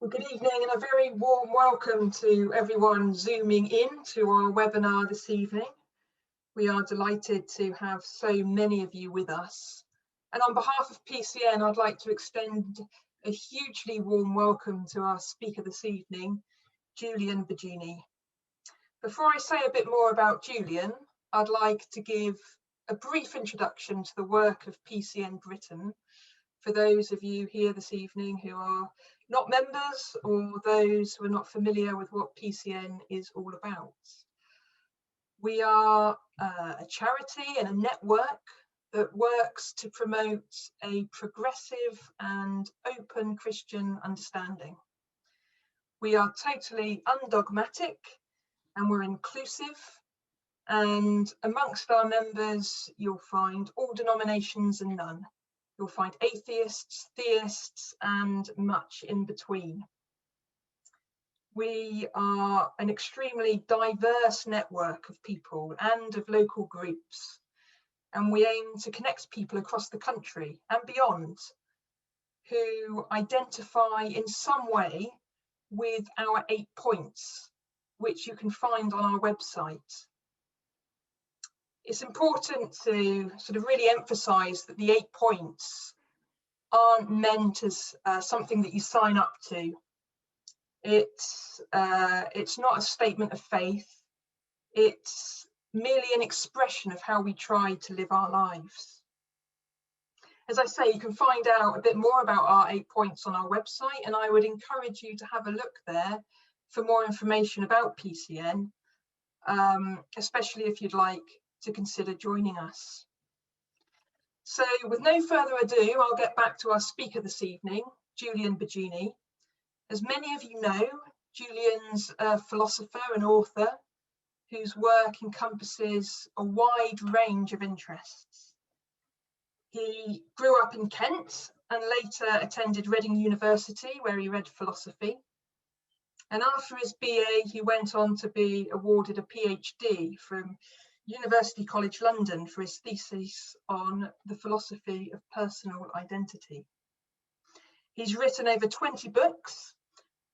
Well, good evening and a very warm welcome to everyone zooming in to our webinar this evening. We are delighted to have so many of you with us. And on behalf of PCN, I'd like to extend a hugely warm welcome to our speaker this evening, Julian Baggini. Before I say a bit more about Julian, I'd like to give a brief introduction to the work of PCN Britain for those of you here this evening who are not members or those who are not familiar with what PCN is all about. We are a charity and a network that works to promote a progressive and open Christian understanding. We are totally undogmatic and we're inclusive, and amongst our members you'll find all denominations and none. You'll find atheists, theists, and much in between. We are an extremely diverse network of people and of local groups, and we aim to connect people across the country and beyond who identify in some way with our 8 points, which you can find on our website. It's important to sort of really emphasize that the 8 points aren't meant as something that you sign up to. It's not a statement of faith. It's merely an expression of how we try to live our lives. As I say, you can find out a bit more about our 8 points on our website, and I would encourage you to have a look there for more information about PCN, especially if you'd like to consider joining us. So with no further ado, I'll get back to our speaker this evening, Julian Baggini. As many of you know, Julian's a philosopher and author whose work encompasses a wide range of interests. He grew up in Kent and later attended Reading University, where he read philosophy. And after his BA, he went on to be awarded a PhD from University College London for his thesis on the philosophy of personal identity. He's written over 20 books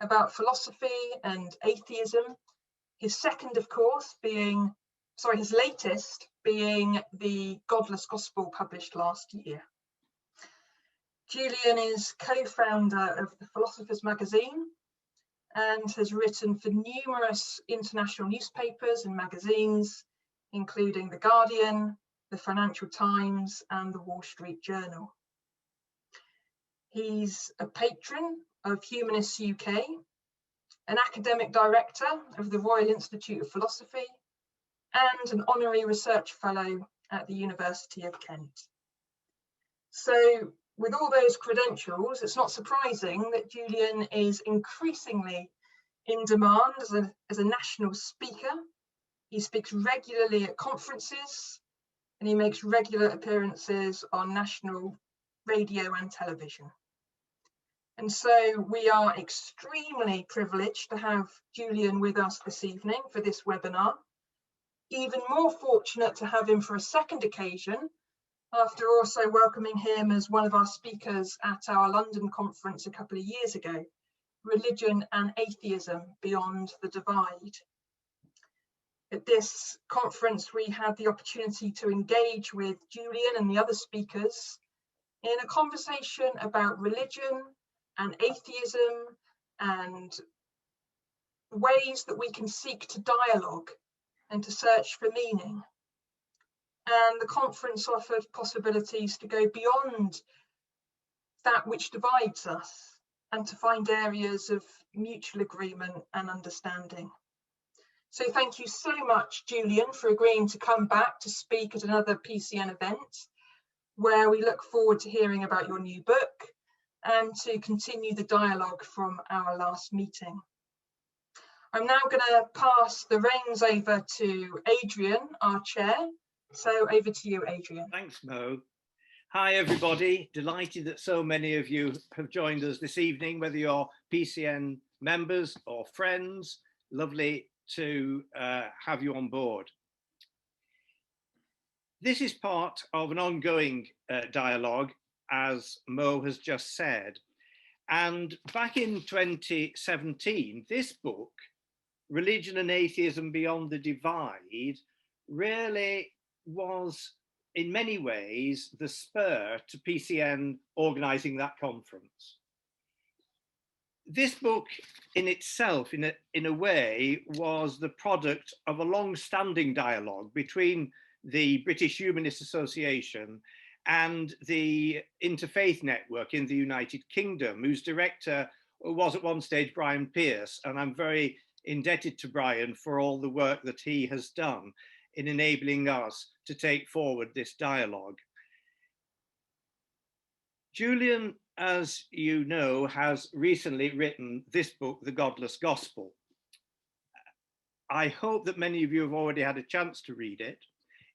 about philosophy and atheism. His latest being the Godless Gospel, published last year. Julian is co-founder of the Philosopher's Magazine and has written for numerous international newspapers and magazines, including The Guardian, the Financial Times, and the Wall Street Journal. He's a patron of Humanists UK, an academic director of the Royal Institute of Philosophy, and an honorary research fellow at the University of Kent. So with all those credentials, it's not surprising that Julian is increasingly in demand as a national speaker. He speaks regularly at conferences and he makes regular appearances on national radio and television. And so we are extremely privileged to have Julian with us this evening for this webinar. Even more fortunate to have him for a second occasion, after also welcoming him as one of our speakers at our London conference a couple of years ago, Religion and Atheism Beyond the Divide. At this conference, we had the opportunity to engage with Julian and the other speakers in a conversation about religion and atheism and ways that we can seek to dialogue and to search for meaning. And the conference offered possibilities to go beyond that which divides us and to find areas of mutual agreement and understanding. So thank you so much, Julian, for agreeing to come back to speak at another PCN event, where we look forward to hearing about your new book and to continue the dialogue from our last meeting. I'm now going to pass the reins over to Adrian, our chair. So over to you, Adrian. Thanks, Mo. Hi, everybody. Delighted that so many of you have joined us this evening, whether you're PCN members or friends. Lovely to have you on board. This is part of an ongoing dialogue, as Mo has just said, And back in 2017, this book, Religion and Atheism Beyond the Divide, really was in many ways the spur to PCN organising that conference. This book in itself, in a way, was the product of a long-standing dialogue between the British Humanist Association and the Interfaith Network in the United Kingdom, whose director was at one stage Brian Pearce, and I'm very indebted to Brian for all the work that he has done in enabling us to take forward this dialogue. Julian, as you know, has recently written this book, The Godless Gospel. I hope that many of you have already had a chance to read it.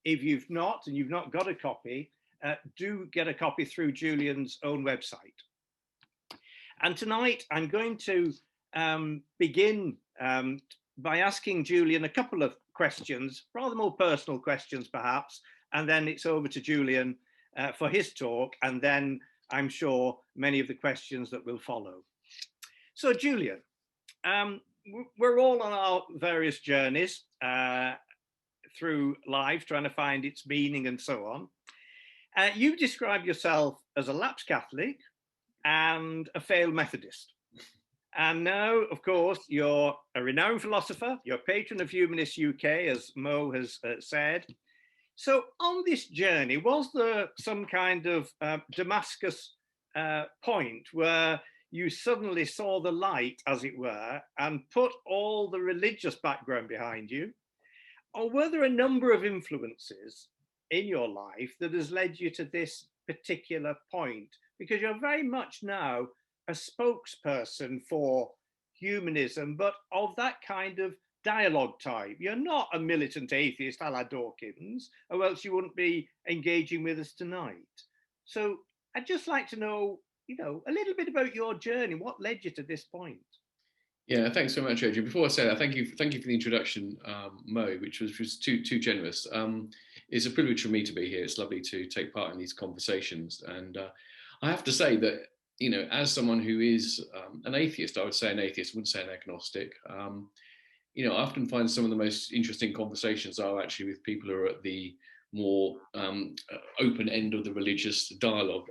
If you've not, and you've not got a copy, do get a copy through Julian's own website. And tonight I'm going to begin by asking Julian a couple of questions, rather more personal questions perhaps, and then it's over to Julian for his talk, and then I'm sure many of the questions that will follow. So Julian, we're all on our various journeys through life, trying to find its meaning and so on. You describe yourself as a lapsed Catholic and a failed Methodist. And now, of course, you're a renowned philosopher, you're patron of Humanist UK, as Mo has said. So on this journey, was there some kind of Damascus point where you suddenly saw the light, as it were, and put all the religious background behind you? Or were there a number of influences in your life that has led you to this particular point? Because you're very much now a spokesperson for humanism, but of that kind of dialogue type. You're not a militant atheist a la Dawkins, or else you wouldn't be engaging with us tonight. So I'd just like to know, a little bit about your journey. What led you to this point? Yeah, thanks so much, Adrian. Before I say that, thank you for the introduction, Mo, which was too generous. It's a privilege for me to be here. It's lovely to take part in these conversations, and I have to say that as someone who is an atheist, I would say an atheist, I wouldn't say an agnostic. I often find some of the most interesting conversations are actually with people who are at the more open end of the religious dialogue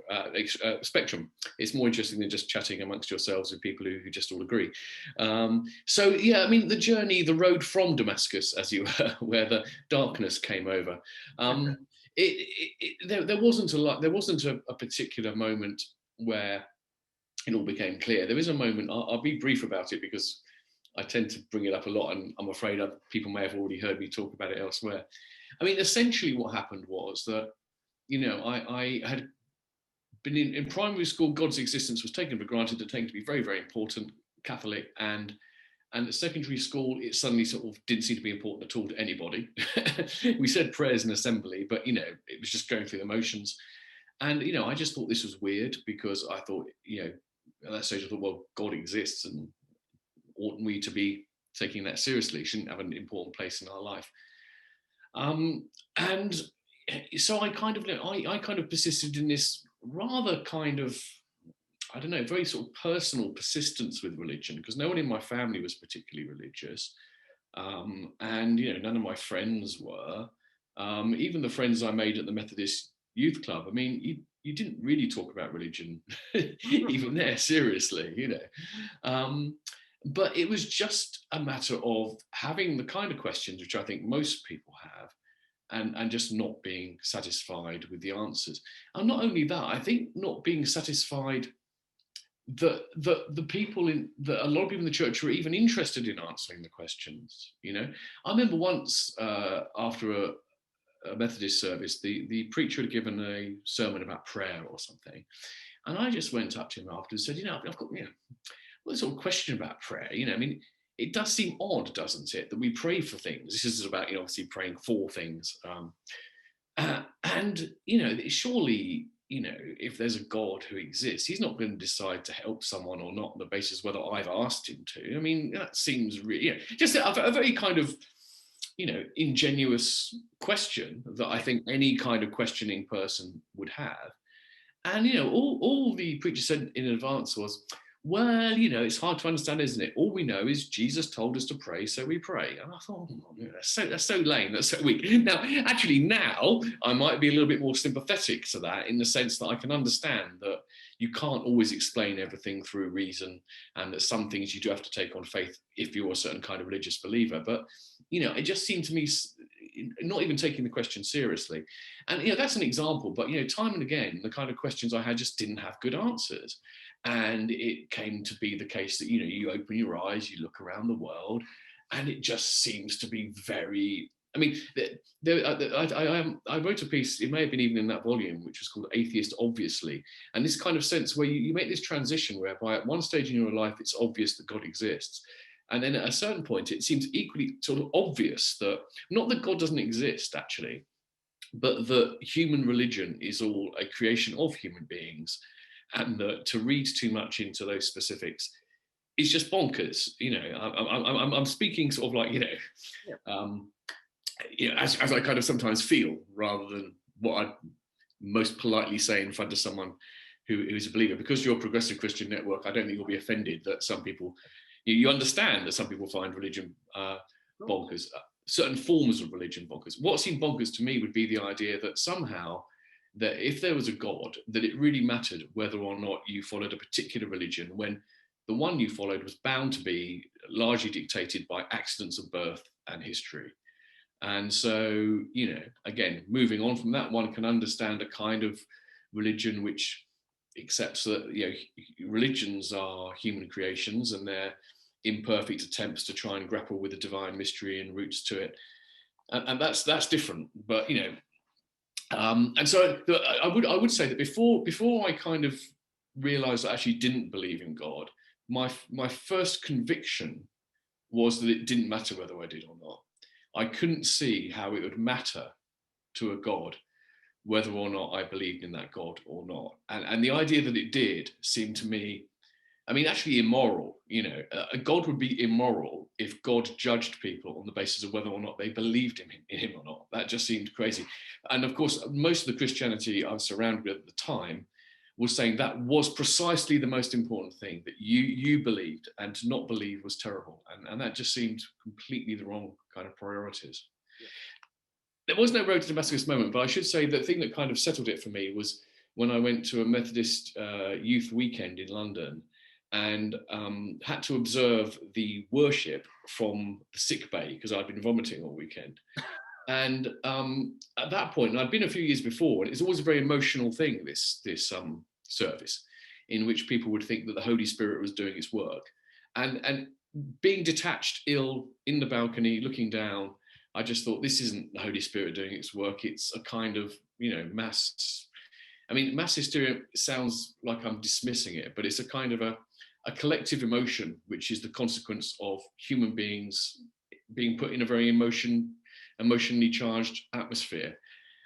spectrum. It's more interesting than just chatting amongst yourselves with people who just all agree. So yeah, I mean, the journey, the road from Damascus, as you were, where the darkness came over. There wasn't a particular moment where it all became clear. There is a moment. I'll be brief about it because I tend to bring it up a lot, and I'm afraid people may have already heard me talk about it elsewhere. I mean, essentially what happened was that, I had been in primary school. God's existence was taken for granted and taken to be very, very important, Catholic, and at secondary school, it suddenly sort of didn't seem to be important at all to anybody. We said prayers in assembly, but, it was just going through the motions. And, I just thought this was weird because I thought, at that stage I thought, well, God exists, and oughtn't we to be taking that seriously? Shouldn't have an important place in our life. And so I kind of persisted in this rather kind of, I don't know, very sort of personal persistence with religion, because no one in my family was particularly religious. And, none of my friends were. Even the friends I made at the Methodist Youth Club, I mean, you didn't really talk about religion, even there, seriously, But it was just a matter of having the kind of questions which I think most people have, and just not being satisfied with the answers. And not only that, I think not being satisfied that the people that a lot of people in the church were even interested in answering the questions. I remember once after a Methodist service, the preacher had given a sermon about prayer or something, and I just went up to him after and said, I've got well, sort of question about prayer. I mean, it does seem odd, doesn't it, that we pray for things. This is about, obviously praying for things. And, surely, if there's a God who exists, he's not going to decide to help someone or not on the basis whether I've asked him to. I mean, that seems really, just a very kind of, ingenuous question that I think any kind of questioning person would have. And, all the preacher said in advance was, well, you know, it's hard to understand, isn't it? All we know is Jesus told us to pray, so we pray. And I thought, oh, that's so lame, that's so weak. Now, actually, now I might be a little bit more sympathetic to that, in the sense that I can understand that you can't always explain everything through reason, and that some things you do have to take on faith if you're a certain kind of religious believer. But, you know, it just seemed to me not even taking the question seriously. And, you know, that's an example. But, you know, time and again, the kind of questions I had just didn't have good answers. And it came to be the case that, you know, you open your eyes, you look around the world, and it just seems to be very, I mean, I wrote a piece, it may have been even in that volume, which was called Atheist Obviously. And this kind of sense where you make this transition whereby at one stage in your life, it's obvious that God exists. And then at a certain point, it seems equally sort of obvious that, not that God doesn't exist, actually, but that human religion is all a creation of human beings. And that to read too much into those specifics is just bonkers. You know, I'm speaking sort of like, you know, as I kind of sometimes feel, rather than what I most politely say in front of someone who is a believer. Because you're a Progressive Christian Network, I don't think you'll be offended that some people, you understand that some people find religion bonkers, certain forms of religion bonkers. What seemed bonkers to me would be the idea that somehow, that if there was a God, that it really mattered whether or not you followed a particular religion, when the one you followed was bound to be largely dictated by accidents of birth and history. And so, you know, again, moving on from that, one can understand a kind of religion which accepts that, you know, religions are human creations and they're imperfect attempts to try and grapple with the divine mystery and roots to it. And that's different. But, you know, and so I would say that before I kind of realized I actually didn't believe in God, my first conviction was that it didn't matter whether I did or not. I couldn't see how it would matter to a God whether or not I believed in that God or not. And the idea that it did seemed to me, I mean, actually immoral. You know, a God would be immoral if God judged people on the basis of whether or not they believed in him or not. That just seemed crazy. And of course, most of the Christianity I was surrounded with at the time was saying that was precisely the most important thing, that you believed, and to not believe was terrible. And that just seemed completely the wrong kind of priorities. Yeah. There was no road to Damascus moment, but I should say the thing that kind of settled it for me was when I went to a Methodist youth weekend in London, and had to observe the worship from the sick bay because I'd been vomiting all weekend. And at that point, and I'd been a few years before, and it's always a very emotional thing, this service, in which people would think that the Holy Spirit was doing its work. And being detached, ill, in the balcony, looking down, I just thought, this isn't the Holy Spirit doing its work. It's a kind of, you know, mass hysteria sounds like I'm dismissing it, but it's a kind of a collective emotion, which is the consequence of human beings being put in a very emotionally charged atmosphere.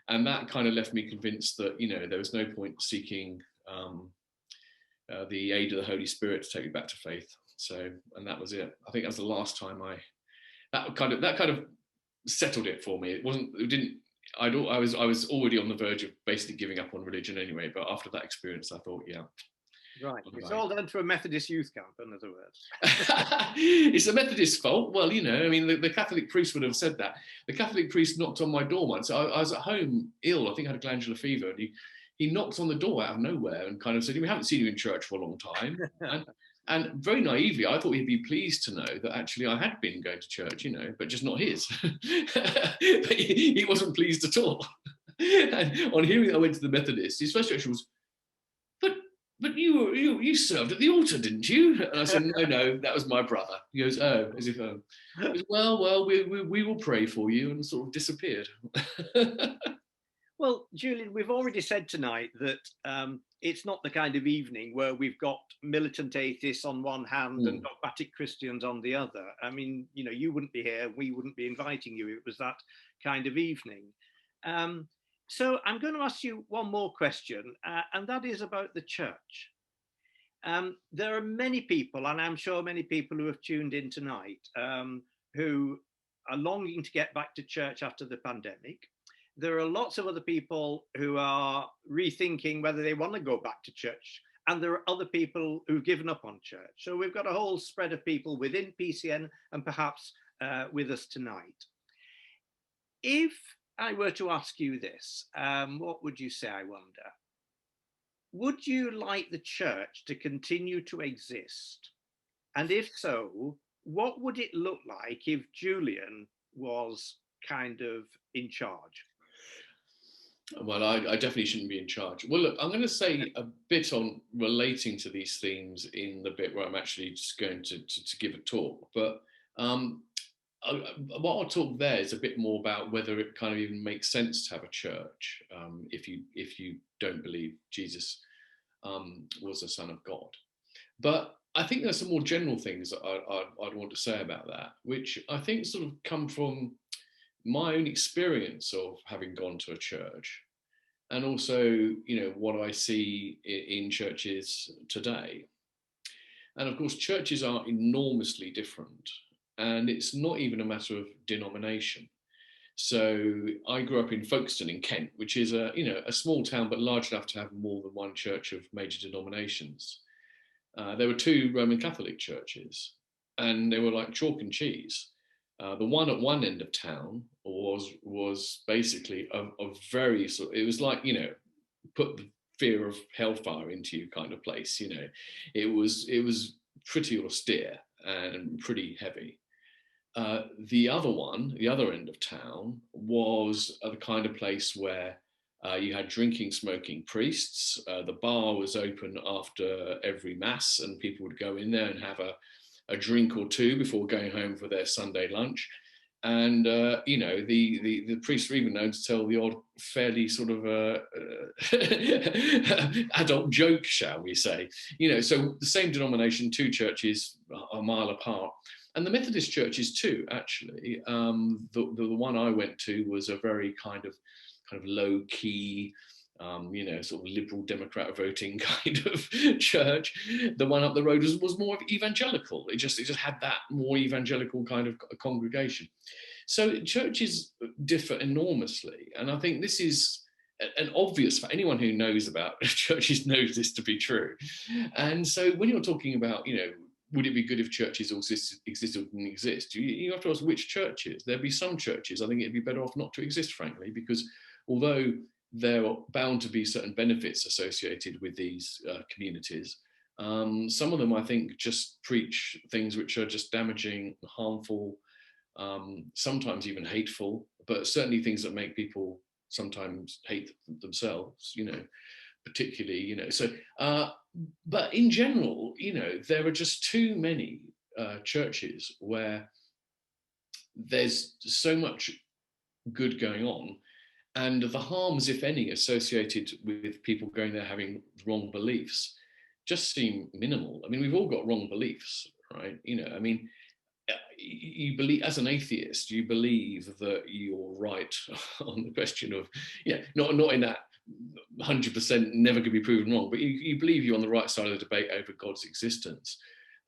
And that kind of left me convinced that, you know, there was no point seeking the aid of the Holy Spirit to take me back to faith. So, and that was it. I think that was the last time that kind of settled it for me. I was already on the verge of basically giving up on religion anyway, but after that experience, I thought, yeah. Right, it's all done to a Methodist youth camp, in other words. It's a Methodist fault. Well, you know, I mean, the Catholic priest would have said that. The Catholic priest knocked on my door once. I was at home ill, I think I had a glandular fever, and he knocked on the door out of nowhere and kind of said, we haven't seen you in church for a long time. And very naively, I thought he'd be pleased to know that actually I had been going to church, you know, but just not his. But he wasn't pleased at all. And on hearing that I went to the Methodist, his first reaction was, but you served at the altar, didn't you? And I said, no, that was my brother. He goes, oh, as if, he goes, well, we will pray for you, and sort of disappeared. Well, Julian, we've already said tonight that it's not the kind of evening where we've got militant atheists on one hand and dogmatic Christians on the other. I mean, you know, you wouldn't be here, we wouldn't be inviting you. It was that kind of evening. So I'm going to ask you one more question, and that is about the church. There are many people, and I'm sure many people who have tuned in tonight, who are longing to get back to church after the pandemic. There are lots of other people who are rethinking whether they want to go back to church and there are other people who've given up on church. So we've got a whole spread of people within PCN and perhaps with us tonight. If I were to ask you this, what would you say, I wonder? Would you like the church to continue to exist? And if so, what would it look like if Julian was kind of in charge? Well, I definitely shouldn't be in charge. Well, look, I'm going to say a bit on relating to these themes in the bit where I'm actually just going to give a talk. But what I'll talk there is a bit more about whether it kind of even makes sense to have a church if you don't believe Jesus was the Son of God. But I think there's some more general things that I'd want to say about that, which I think sort of come from my own experience of having gone to a church, and also, you know, what I see in churches today. And of course, churches are enormously different, and it's not even a matter of denomination. So I grew up in Folkestone in Kent, which is a small town, but large enough to have more than one church of major denominations. There were 2 Roman Catholic churches, and they were like chalk and cheese. The one at one end of town was basically a very sort. It was like, you know, put the fear of hellfire into you kind of place. You know, it was pretty austere and pretty heavy. The other one, the other end of town, was the kind of place where you had drinking, smoking priests. The bar was open after every mass, and people would go in there and have a drink or 2 before going home for their Sunday lunch. And you know, the priests were even known to tell the odd fairly sort of adult joke, shall we say. You know, so the same denomination, 2 churches a mile apart. And the Methodist churches too, actually. The one I went to was a very kind of low key, you know, sort of liberal Democrat voting kind of church. The one up the road was more evangelical. It just had that more evangelical kind of congregation. So churches differ enormously, and I think this is an obvious for anyone who knows about churches knows this to be true. And so when you're talking about, you know, would it be good if churches existed or didn't exist? You have to ask which churches. There'd be some churches, I think it'd be better off not to exist, frankly, because although there are bound to be certain benefits associated with these communities, some of them, I think, just preach things which are just damaging, harmful, sometimes even hateful, but certainly things that make people sometimes hate themselves, you know, particularly, you know. So, but in general, you know, there are just too many churches where there's so much good going on, and the harms, if any, associated with people going there having wrong beliefs just seem minimal. I mean, we've all got wrong beliefs, right? You know, I mean, you believe, as an atheist, you believe that you're right on the question of, yeah, not in that 100% never could be proven wrong, but you believe you're on the right side of the debate over God's existence.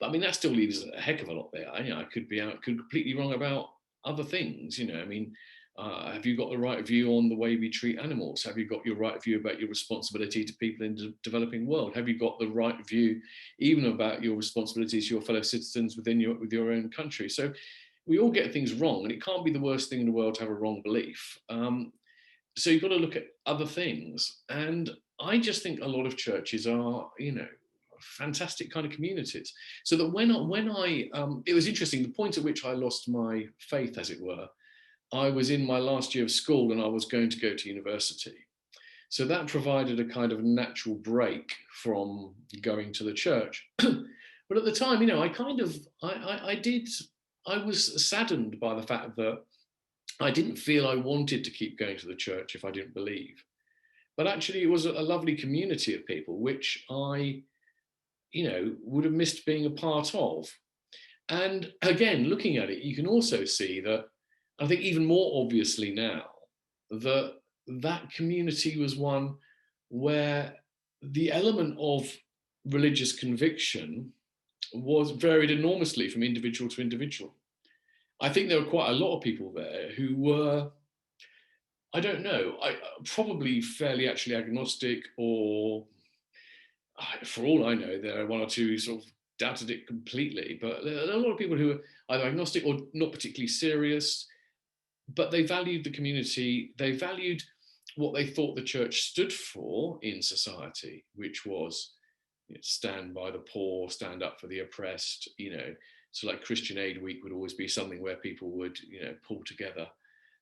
But I mean, that still leaves a heck of a lot there. I could be completely wrong about other things. You know, I mean, have you got the right view on the way we treat animals? Have you got your right view about your responsibility to people in the developing world? Have you got the right view even about your responsibilities to your fellow citizens with your own country? So we all get things wrong, and it can't be the worst thing in the world to have a wrong belief. So you've got to look at other things. And I just think a lot of churches are, you know, fantastic kind of communities. So that when I it was interesting, the point at which I lost my faith, as it were, I was in my last year of school and I was going to go to university. So that provided a kind of natural break from going to the church. But at the time, you know, I was saddened by the fact that I didn't feel I wanted to keep going to the church if I didn't believe. But actually, it was a lovely community of people, which I, you know, would have missed being a part of. And again, looking at it, you can also see that, I think even more obviously now, that community was one where the element of religious conviction was varied enormously from individual to individual. I think there were quite a lot of people there who were, I don't know, probably fairly actually agnostic, or for all I know, there are one or two who sort of doubted it completely, but there are a lot of people who are either agnostic or not particularly serious, but they valued the community, they valued what they thought the church stood for in society, which was, stand by the poor, stand up for the oppressed, so like Christian Aid Week would always be something where people would, pull together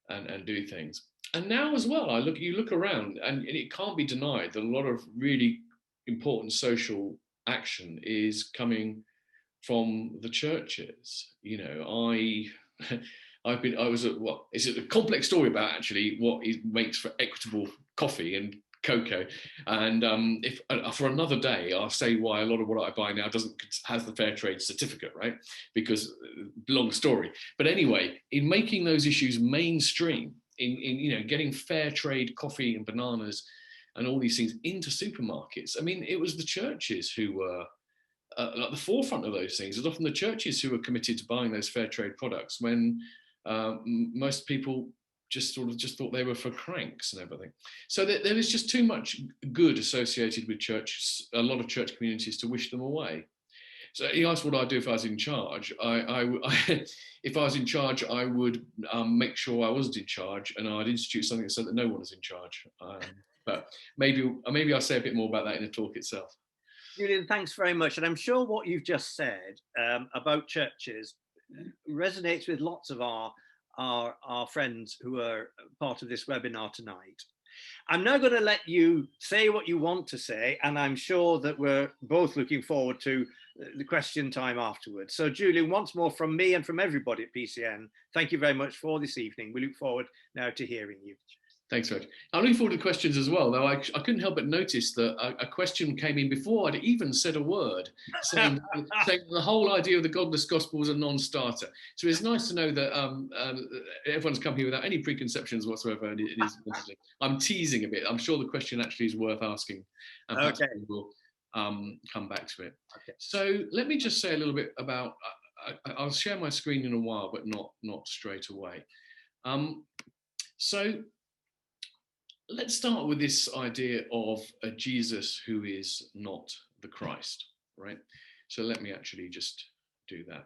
and do things. And now as well, you look around, and it can't be denied that a lot of really important social action is coming from the churches. It's a complex story about actually what it makes for equitable coffee and cocoa. And if for another day, I'll say why a lot of what I buy now has the fair trade certificate, right? Because long story. But anyway, in making those issues mainstream, in getting fair trade coffee and bananas and all these things into supermarkets, I mean, it was the churches who were at the forefront of those things. It's often the churches who were committed to buying those fair trade products when most people just thought they were for cranks and everything. So there is just too much good associated with churches, a lot of church communities, to wish them away. So he asked what I'd do if I was in charge. If I was in charge, I would make sure I wasn't in charge, and I'd institute something so that no one is in charge. But maybe I'll say a bit more about that in the talk itself. Julian, thanks very much. And I'm sure what you've just said about churches resonates with lots of our friends who are part of this webinar tonight. I'm now going to let you say what you want to say, and I'm sure that we're both looking forward to the question time afterwards. So Julian, once more from me and from everybody at PCN, thank you very much for this evening. We look forward now to hearing you. Thanks, Reg. I'm looking forward to questions as well, though I couldn't help but notice that a question came in before I'd even said a word, saying the whole idea of the Godless Gospel was a non-starter. So it's nice to know that everyone's come here without any preconceptions whatsoever, and it is interesting. I'm teasing a bit. I'm sure the question actually is worth asking, and perhaps we'll come back to it. Okay. So let me just say a little bit about, I'll share my screen in a while, but not straight away. So let's start with this idea of a Jesus who is not the Christ, right? So let me actually just do that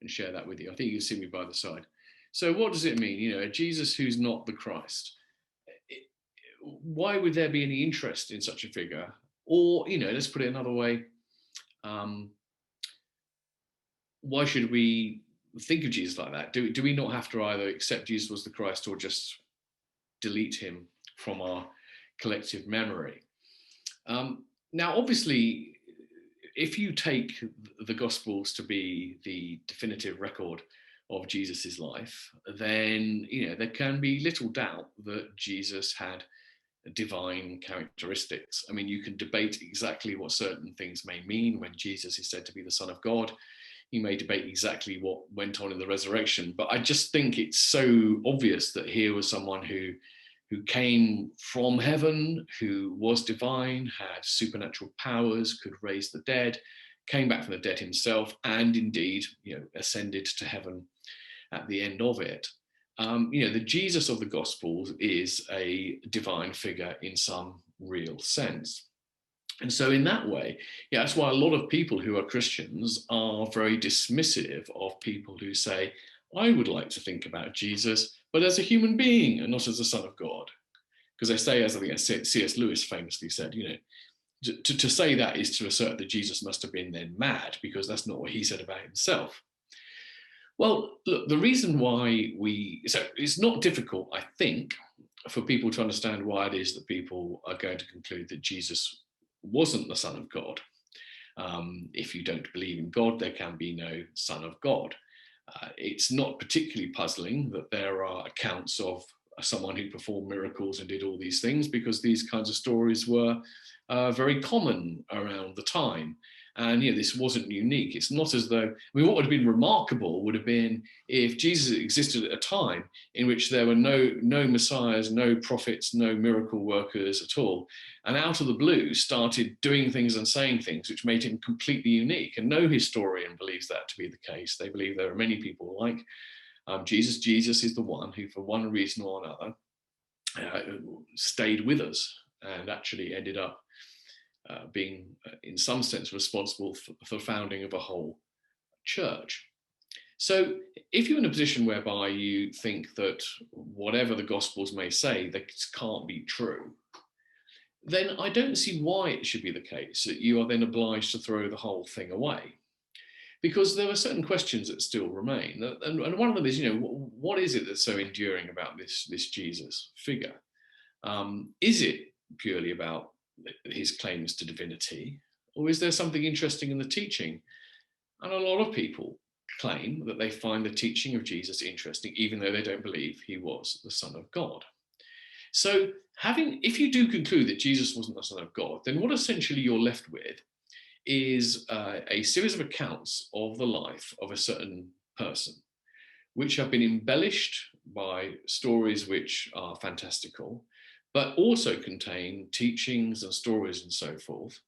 and share that with you. I think you can see me by the side. So what does it mean? A Jesus who's not the Christ. Why would there be any interest in such a figure? Or, let's put it another way. Why should we think of Jesus like that? Do we not have to either accept Jesus was the Christ or just delete him from our collective memory? Now, obviously, if you take the Gospels to be the definitive record of Jesus's life, then there can be little doubt that Jesus had divine characteristics. I mean, you can debate exactly what certain things may mean when Jesus is said to be the Son of God. You may debate exactly what went on in the resurrection, but I just think it's so obvious that here was someone who came from heaven, who was divine, had supernatural powers, could raise the dead, came back from the dead himself, and indeed, ascended to heaven at the end of it. The Jesus of the Gospels is a divine figure in some real sense. And so in that way, that's why a lot of people who are Christians are very dismissive of people who say, I would like to think about Jesus, but as a human being and not as the Son of God. Because they say, as I think C.S. Lewis famously said, to say that is to assert that Jesus must have been then mad, because that's not what he said about himself. Well, look, the reason why so it's not difficult, I think, for people to understand why it is that people are going to conclude that Jesus wasn't the Son of God. If you don't believe in God, there can be no Son of God. It's not particularly puzzling that there are accounts of someone who performed miracles and did all these things, because these kinds of stories were very common around the time. And this wasn't unique. It's not as though, what would have been remarkable would have been if Jesus existed at a time in which there were no messiahs, no prophets, no miracle workers at all, and out of the blue started doing things and saying things which made him completely unique. And no historian believes that to be the case. They believe there are many people like Jesus. Jesus is the one who, for one reason or another, stayed with us and actually ended up being in some sense responsible for the founding of a whole church. So if you're in a position whereby you think that whatever the Gospels may say, that can't be true, then I don't see why it should be the case that you are then obliged to throw the whole thing away. Because there are certain questions that still remain. And one of them is, what is it that's so enduring about this Jesus figure? Is it purely about his claims to divinity, or is there something interesting in the teaching? And a lot of people claim that they find the teaching of Jesus interesting, even though they don't believe he was the Son of God. So if you do conclude that Jesus wasn't the Son of God, then what essentially you're left with is a series of accounts of the life of a certain person, which have been embellished by stories which are fantastical, but also contain teachings and stories and so forth,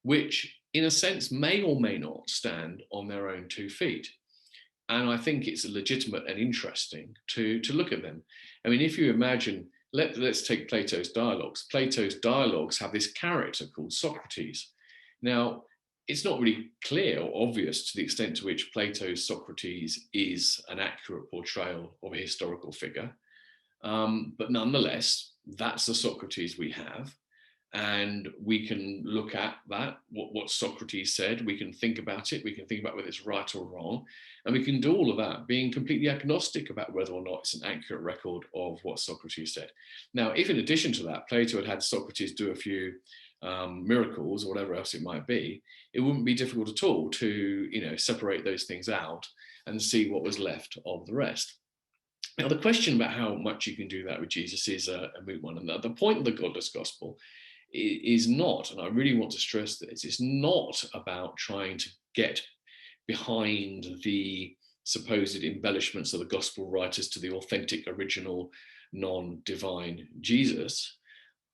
which in a sense may or may not stand on their own 2 feet. And I think it's legitimate and interesting to look at them. I mean, if you imagine, let's take Plato's dialogues. Plato's dialogues have this character called Socrates. Now, it's not really clear or obvious to the extent to which Plato's Socrates is an accurate portrayal of a historical figure. But nonetheless, that's the Socrates we have. And we can look at that, what Socrates said. We can think about it. We can think about whether it's right or wrong. And we can do all of that being completely agnostic about whether or not it's an accurate record of what Socrates said. Now, if in addition to that, Plato had Socrates do a few miracles or whatever else it might be, it wouldn't be difficult at all to separate those things out and see what was left of the rest. Now, the question about how much you can do that with Jesus is a moot one. And the point of the Godless Gospel is not, and I really want to stress this, it's not about trying to get behind the supposed embellishments of the gospel writers to the authentic, original, non-divine Jesus.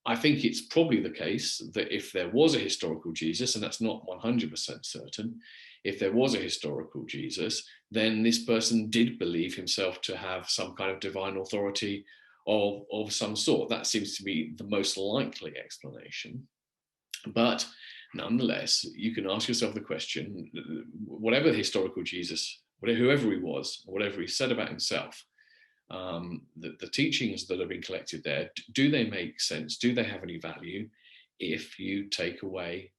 I think it's probably the case that if there was a historical Jesus, and that's not 100% certain, if there was a historical Jesus, then this person did believe himself to have some kind of divine authority of some sort. That seems to be the most likely explanation. But nonetheless, you can ask yourself the question, whatever the historical Jesus, whoever he was, whatever he said about himself, the teachings that have been collected there, do they make sense? Do they have any value if you take away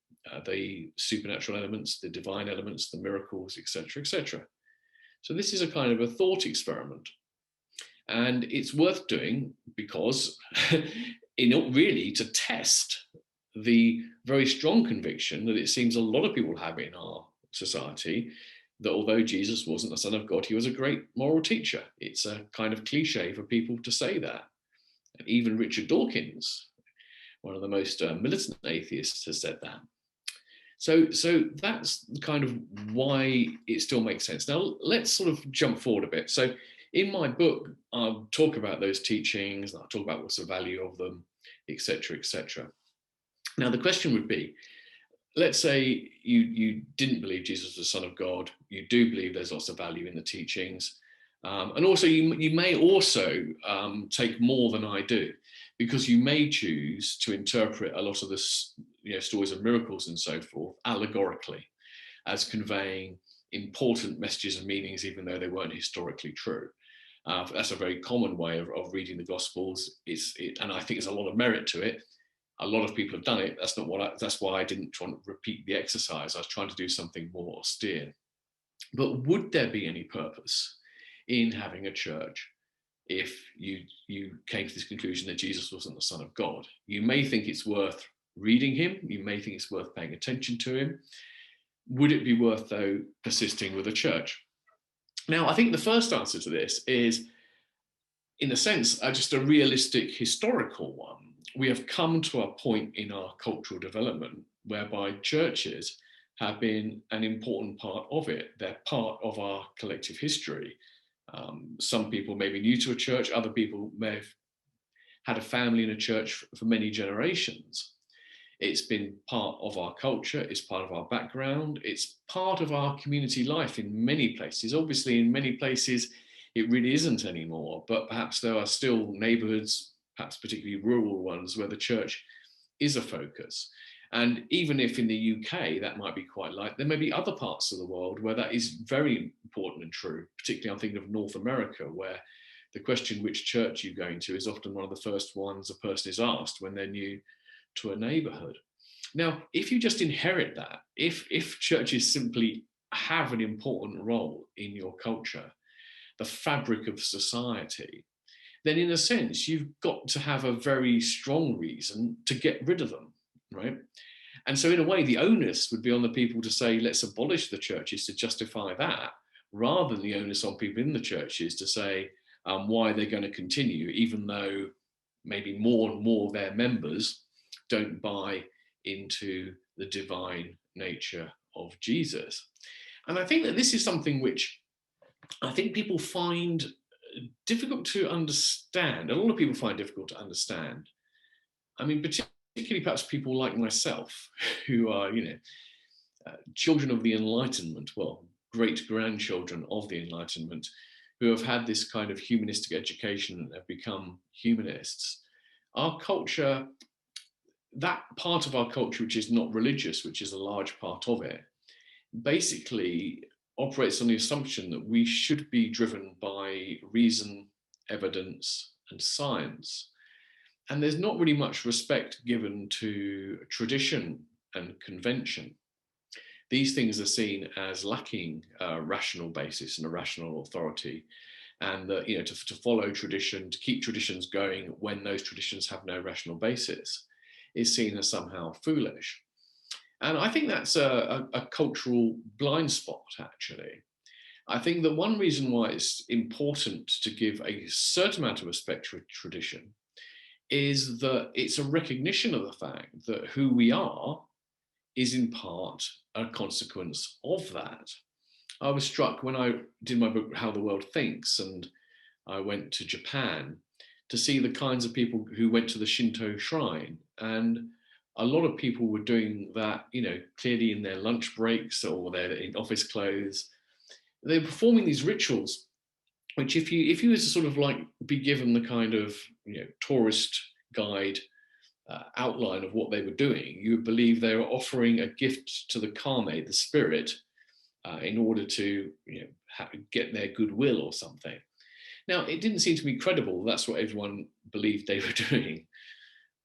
the supernatural elements, the divine elements, the miracles, etc., etc.? So this is a kind of a thought experiment. And it's worth doing because really to test the very strong conviction that it seems a lot of people have in our society, that although Jesus wasn't the Son of God, he was a great moral teacher. It's a kind of cliche for people to say that. And even Richard Dawkins, one of the most militant atheists, has said that. So that's kind of why it still makes sense. Now, let's sort of jump forward a bit. So in my book, I'll talk about those teachings, I'll talk about what's the value of them, etc., etc. Now, the question would be, let's say you didn't believe Jesus was the Son of God. You do believe there's lots of value in the teachings. And also, you may also take more than I do, because you may choose to interpret a lot of the stories of miracles and so forth allegorically, as conveying important messages and meanings, even though they weren't historically true. That's a very common way of reading the Gospels. And I think there's a lot of merit to it. A lot of people have done it. That's why I didn't try to repeat the exercise. I was trying to do something more austere. But would there be any purpose in having a church if you came to this conclusion that Jesus wasn't the Son of God? You may think it's worth reading him. You may think it's worth paying attention to him. Would it be worth, though, persisting with a church? Now, I think the first answer to this is, in a sense, just a realistic historical one. We have come to a point in our cultural development whereby churches have been an important part of it. They're part of our collective history. Some people may be new to a church, other people may have had a family in a church for many generations. It's been part of our culture, it's part of our background, it's part of our community life in many places. Obviously, in many places, it really isn't anymore, but perhaps there are still neighborhoods, perhaps particularly rural ones, where the church is a focus. And even if in the UK that might be quite light, there may be other parts of the world where that is very important and true. Particularly, I'm thinking of North America, where the question which church you're going to is often one of the first ones a person is asked when they're new to a neighborhood. Now, if you just inherit that, if churches simply have an important role in your culture, the fabric of society, then in a sense, you've got to have a very strong reason to get rid of them, right? And so in a way, the onus would be on the people to say, let's abolish the churches to justify that, rather than the onus on people in the churches to say why they're going to continue, even though maybe more and more of their members don't buy into the divine nature of Jesus. And I think that this is something which I think people find difficult to understand. A lot of people find difficult to understand. I mean, particularly perhaps people like myself, who are, children of the Enlightenment, well, great-grandchildren of the Enlightenment, who have had this kind of humanistic education and have become humanists. Our culture, that part of our culture which is not religious, which is a large part of it, basically operates on the assumption that we should be driven by reason, evidence, and science. And there's not really much respect given to tradition and convention. These things are seen as lacking a rational basis and a rational authority, and that, to follow tradition, to keep traditions going when those traditions have no rational basis, is seen as somehow foolish. And I think that's a cultural blind spot, actually. I think that one reason why it's important to give a certain amount of respect to tradition is that it's a recognition of the fact that who we are is in part a consequence of that. I was struck when I did my book, How the World Thinks, and I went to Japan to see the kinds of people who went to the Shinto shrine. And a lot of people were doing that, clearly in their lunch breaks or they're in office clothes. They're performing these rituals, which if you were to sort of like be given the kind of, tourist guide outline of what they were doing, you would believe they were offering a gift to the kame, the spirit, in order to, get their goodwill or something. Now, it didn't seem to be credible. That's what everyone believed they were doing.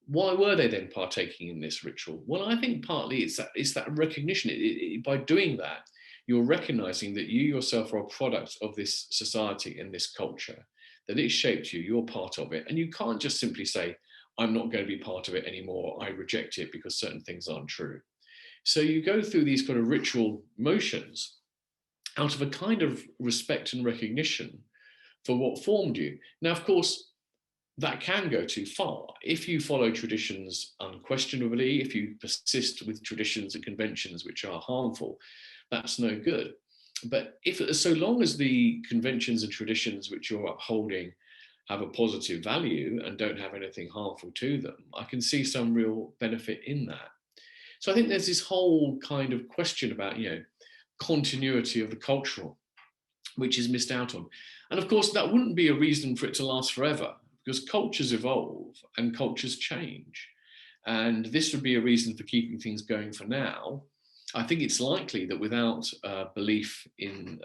Why were they then partaking in this ritual? Well, I think partly it's that recognition. By doing that, you're recognizing that you yourself are a product of this society and this culture, that it shaped you, you're part of it. And you can't just simply say, I'm not going to be part of it anymore, I reject it because certain things aren't true. So you go through these kind of ritual motions out of a kind of respect and recognition for what formed you. Now, of course, that can go too far. If you follow traditions unquestionably, if you persist with traditions and conventions which are harmful, that's no good. But so long as the conventions and traditions which you're upholding have a positive value and don't have anything harmful to them, I can see some real benefit in that. So I think there's this whole kind of question about, continuity of the cultural, which is missed out on. And of course, that wouldn't be a reason for it to last forever, because cultures evolve and cultures change. And this would be a reason for keeping things going for now. I think it's likely that without belief in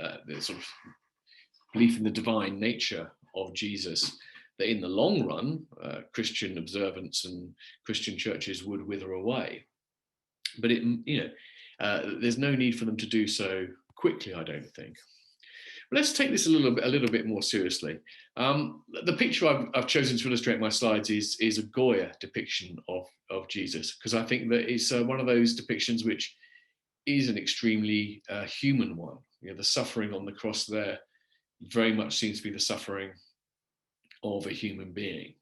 the divine nature of Jesus, that in the long run, Christian observance and Christian churches would wither away. But there's no need for them to do so quickly, I don't think. But let's take this a little bit more seriously. The picture I've chosen to illustrate my slides is a Goya depiction of Jesus, because I think that it's one of those depictions which is an extremely human one. The suffering on the cross there very much seems to be the suffering of a human being.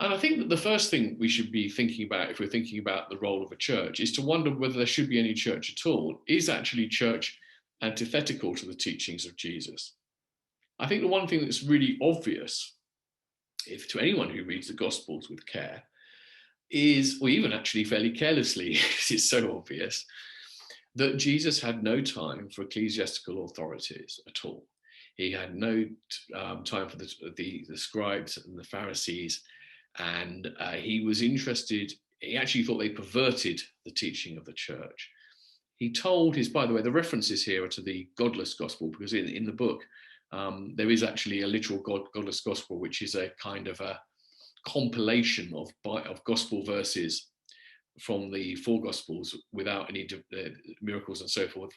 And I think that the first thing we should be thinking about, if we're thinking about the role of a church, is to wonder whether there should be any church at all. Is actually church antithetical to the teachings of Jesus? I think the one thing that's really obvious, if to anyone who reads the Gospels with care, is, or even actually fairly carelessly, it's so obvious, that Jesus had no time for ecclesiastical authorities at all. He had no time for the scribes and the Pharisees, and he was interested he actually thought they perverted the teaching of the church. He told his, by the way, the references here are to the Godless Gospel, because in the book, there is actually a literal Godless Gospel, which is a kind of a compilation of gospel verses from the four gospels without any miracles and so forth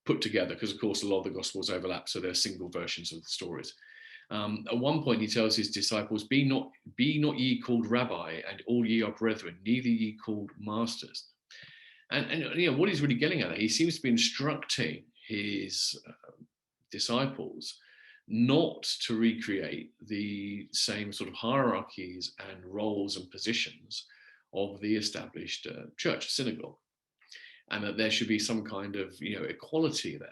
put together, because of course a lot of the gospels overlap, so they're single versions of the stories. At one point he tells his disciples, be not ye called rabbi, and all ye are brethren, neither ye called masters. And you know what he's really getting at, he seems to be instructing his disciples not to recreate the same sort of hierarchies and roles and positions of the established church, synagogue, and that there should be some kind of, you know, equality there.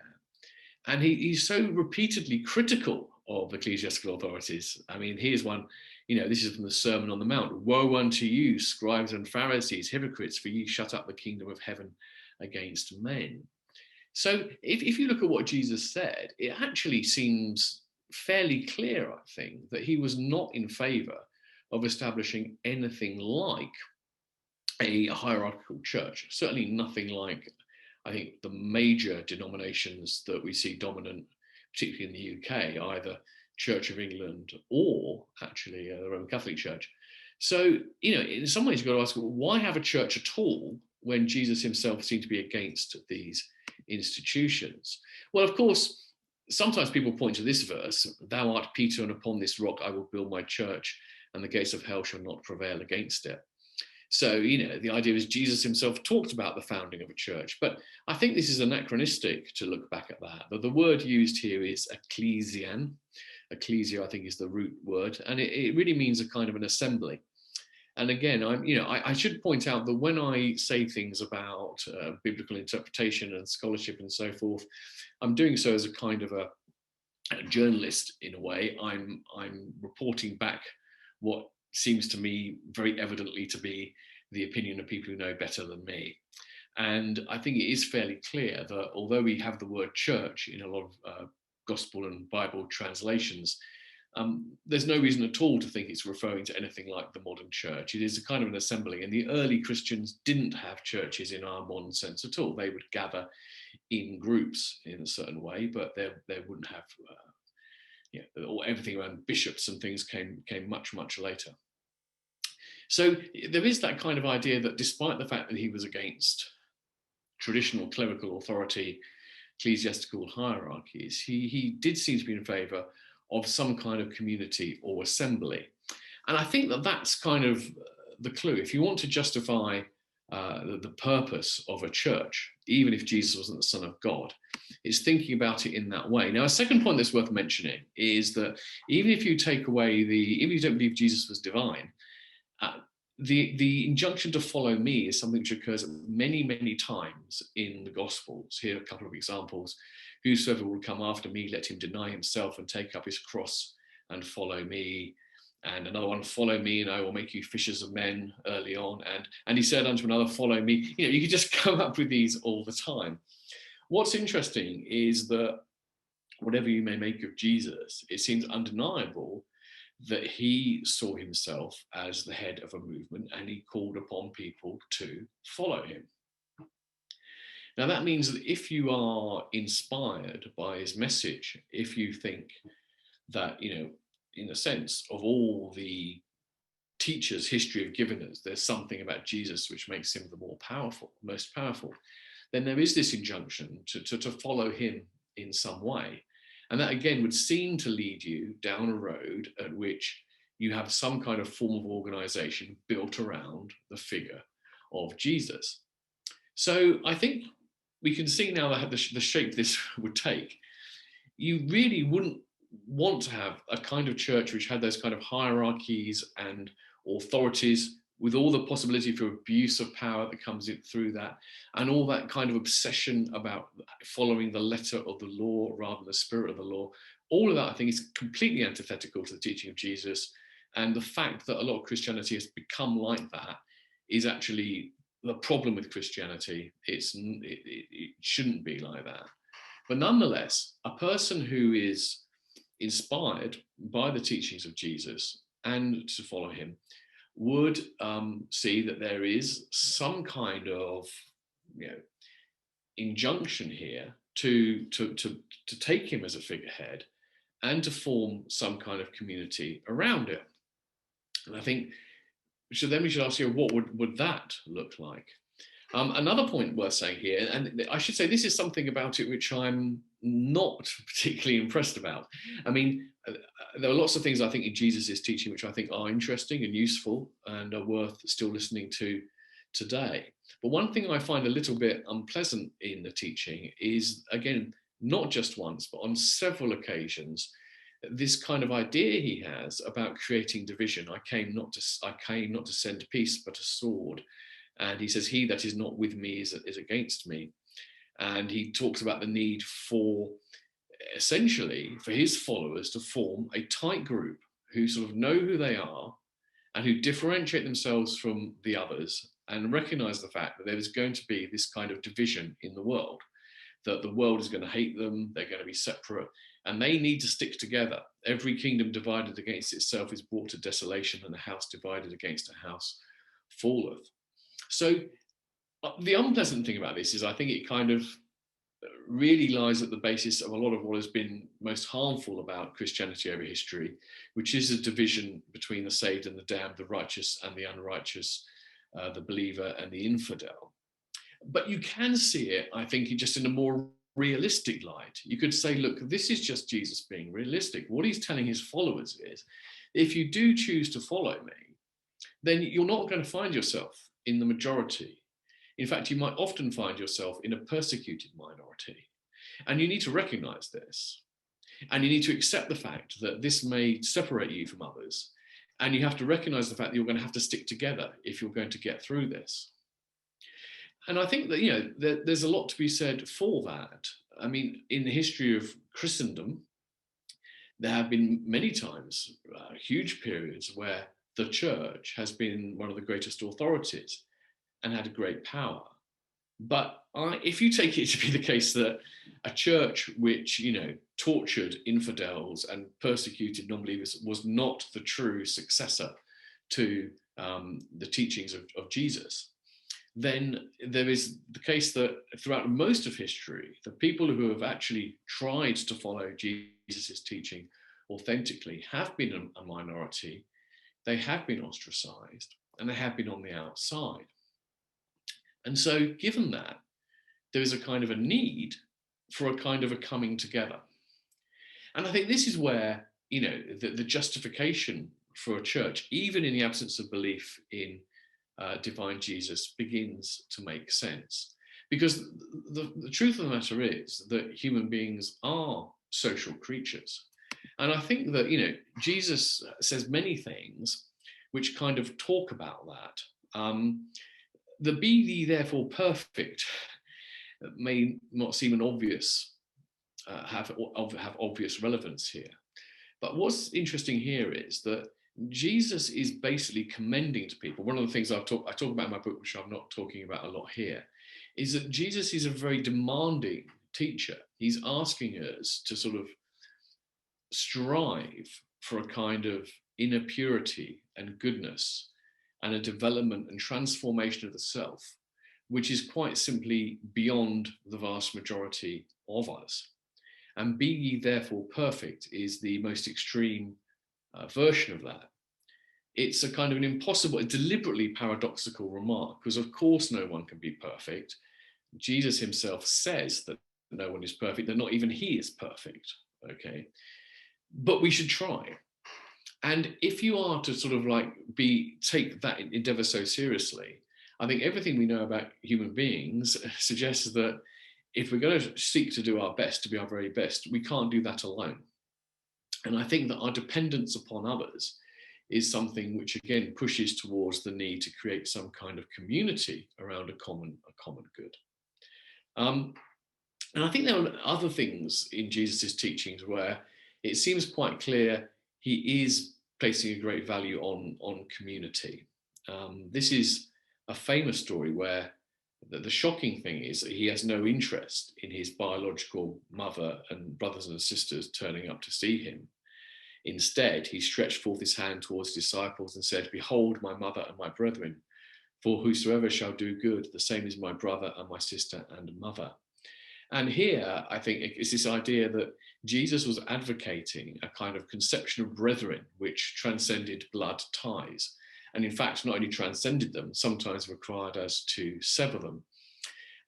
And he's so repeatedly critical of ecclesiastical authorities. I mean, here's one, you know, this is from the Sermon on the Mount. Woe unto you, scribes and Pharisees, hypocrites, for ye shut up the kingdom of heaven against men. So if you look at what Jesus said, it actually seems fairly clear, I think, that he was not in favor of establishing anything like a hierarchical church, certainly nothing like, I think, the major denominations that we see dominant, particularly in the UK, either Church of England or actually the Roman Catholic Church. So, you know, in some ways you've got to ask, well, why have a church at all when Jesus himself seemed to be against these institutions? Well, of course, sometimes people point to this verse, thou art Peter, and upon this rock I will build my church, and the gates of hell shall not prevail against it. So, you know, the idea is Jesus himself talked about the founding of a church, but I think this is anachronistic to look back at that. But the word used here is ecclesian. Ecclesia, I think, is the root word, and it really means a kind of an assembly. And again, I should point out that when I say things about biblical interpretation and scholarship and so forth, I'm doing so as a kind of a journalist in a way. I'm reporting back what seems to me very evidently to be the opinion of people who know better than me. And I think it is fairly clear that although we have the word church in a lot of gospel and Bible translations, there's no reason at all to think it's referring to anything like the modern church. It is a kind of an assembly, and the early Christians didn't have churches in our modern sense at all. They would gather in groups in a certain way, but they wouldn't have or everything around bishops and things came much, much later. So there is that kind of idea that despite the fact that he was against traditional clerical authority, ecclesiastical hierarchies, he did seem to be in favour of some kind of community or assembly. And I think that that's kind of the clue. If you want to justify the purpose of a church, even if Jesus wasn't the Son of God, it's thinking about it in that way. Now, a second point that's worth mentioning is that even if you take away even if you don't believe Jesus was divine, the injunction to follow me is something which occurs many, many times in the Gospels. Here are a couple of examples. Whosoever will come after me, let him deny himself and take up his cross and follow me. And another one, follow me and I will make you fishers of men, early on. And he said unto another, follow me. You know, you could just come up with these all the time. What's interesting is that whatever you may make of Jesus, it seems undeniable that he saw himself as the head of a movement and he called upon people to follow him. Now that means that if you are inspired by his message, if you think that, you know, in a sense of all the teachers history have given us, there's something about Jesus which makes him the most powerful, then there is this injunction to follow him in some way. And that again would seem to lead you down a road at which you have some kind of form of organization built around the figure of Jesus. So I think we can see now that the shape this would take. You really wouldn't want to have a kind of church which had those kind of hierarchies and authorities with all the possibility for abuse of power that comes in through that, and all that kind of obsession about following the letter of the law rather than the spirit of the law. All of that, I think, is completely antithetical to the teaching of Jesus. And the fact that a lot of Christianity has become like that is actually the problem with Christianity. It shouldn't be like that. But nonetheless, a person who is inspired by the teachings of Jesus and to follow him would see that there is some kind of, injunction here to take him as a figurehead and to form some kind of community around it. And I think, so then we should ask you, what would that look like? Another point worth saying here, and I should say this is something about it which I'm not particularly impressed about. I mean, there are lots of things I think in Jesus' teaching which I think are interesting and useful and are worth still listening to today. But one thing I find a little bit unpleasant in the teaching is, again, not just once, but on several occasions, this kind of idea he has about creating division. I came not to send peace, but a sword. And he says, he that is not with me is against me. And he talks about the need for, essentially, for his followers to form a tight group who sort of know who they are and who differentiate themselves from the others and recognize the fact that there is going to be this kind of division in the world, that the world is going to hate them, they're going to be separate, and they need to stick together. Every kingdom divided against itself is brought to desolation, and a house divided against a house falleth. So the unpleasant thing about this is I think it kind of really lies at the basis of a lot of what has been most harmful about Christianity over history, which is a division between the saved and the damned, the righteous and the unrighteous, the believer and the infidel. But you can see it, I think, just in a more realistic light. You could say, look, this is just Jesus being realistic. What he's telling his followers is, if you do choose to follow me, then you're not going to find yourself in the majority. In fact, you might often find yourself in a persecuted minority. And you need to recognize this. And you need to accept the fact that this may separate you from others. And you have to recognize the fact that you're going to have to stick together if you're going to get through this. And I think that, there's a lot to be said for that. I mean, in the history of Christendom, there have been many times, huge periods where the church has been one of the greatest authorities and had a great power. But if you take it to be the case that a church which, tortured infidels and persecuted non-believers was not the true successor to the teachings of Jesus, then there is the case that throughout most of history, the people who have actually tried to follow Jesus' teaching authentically have been a minority. They have been ostracized and they have been on the outside. And so given that, there is a kind of a need for a kind of a coming together. And I think this is where, the justification for a church, even in the absence of belief in divine Jesus, begins to make sense. Because the truth of the matter is that human beings are social creatures. And I think that, Jesus says many things which kind of talk about that. The be ye therefore perfect may not seem an obvious, have obvious relevance here. But what's interesting here is that Jesus is basically commending to people. One of the things I talk about in my book, which I'm not talking about a lot here, is that Jesus is a very demanding teacher. He's asking us to sort of strive for a kind of inner purity and goodness and a development and transformation of the self, which is quite simply beyond the vast majority of us. And be ye therefore perfect is the most extreme version of that. It's a kind of an impossible, a deliberately paradoxical remark, because of course no one can be perfect. Jesus himself says that no one is perfect, that not even he is perfect, okay? But we should try. And if you are to sort of take that endeavor so seriously, I think everything we know about human beings suggests that if we're going to seek to do our best, to be our very best, we can't do that alone. And I think that our dependence upon others is something which again pushes towards the need to create some kind of community around a common good. And I think there are other things in Jesus's teachings where it seems quite clear he is placing a great value on community. This is a famous story where the shocking thing is that he has no interest in his biological mother and brothers and sisters turning up to see him. Instead, he stretched forth his hand towards his disciples and said, "Behold my mother and my brethren, for whosoever shall do good, the same is my brother and my sister and mother." And here, I think it's this idea that Jesus was advocating a kind of conception of brethren which transcended blood ties. And in fact, not only transcended them, sometimes required us to sever them.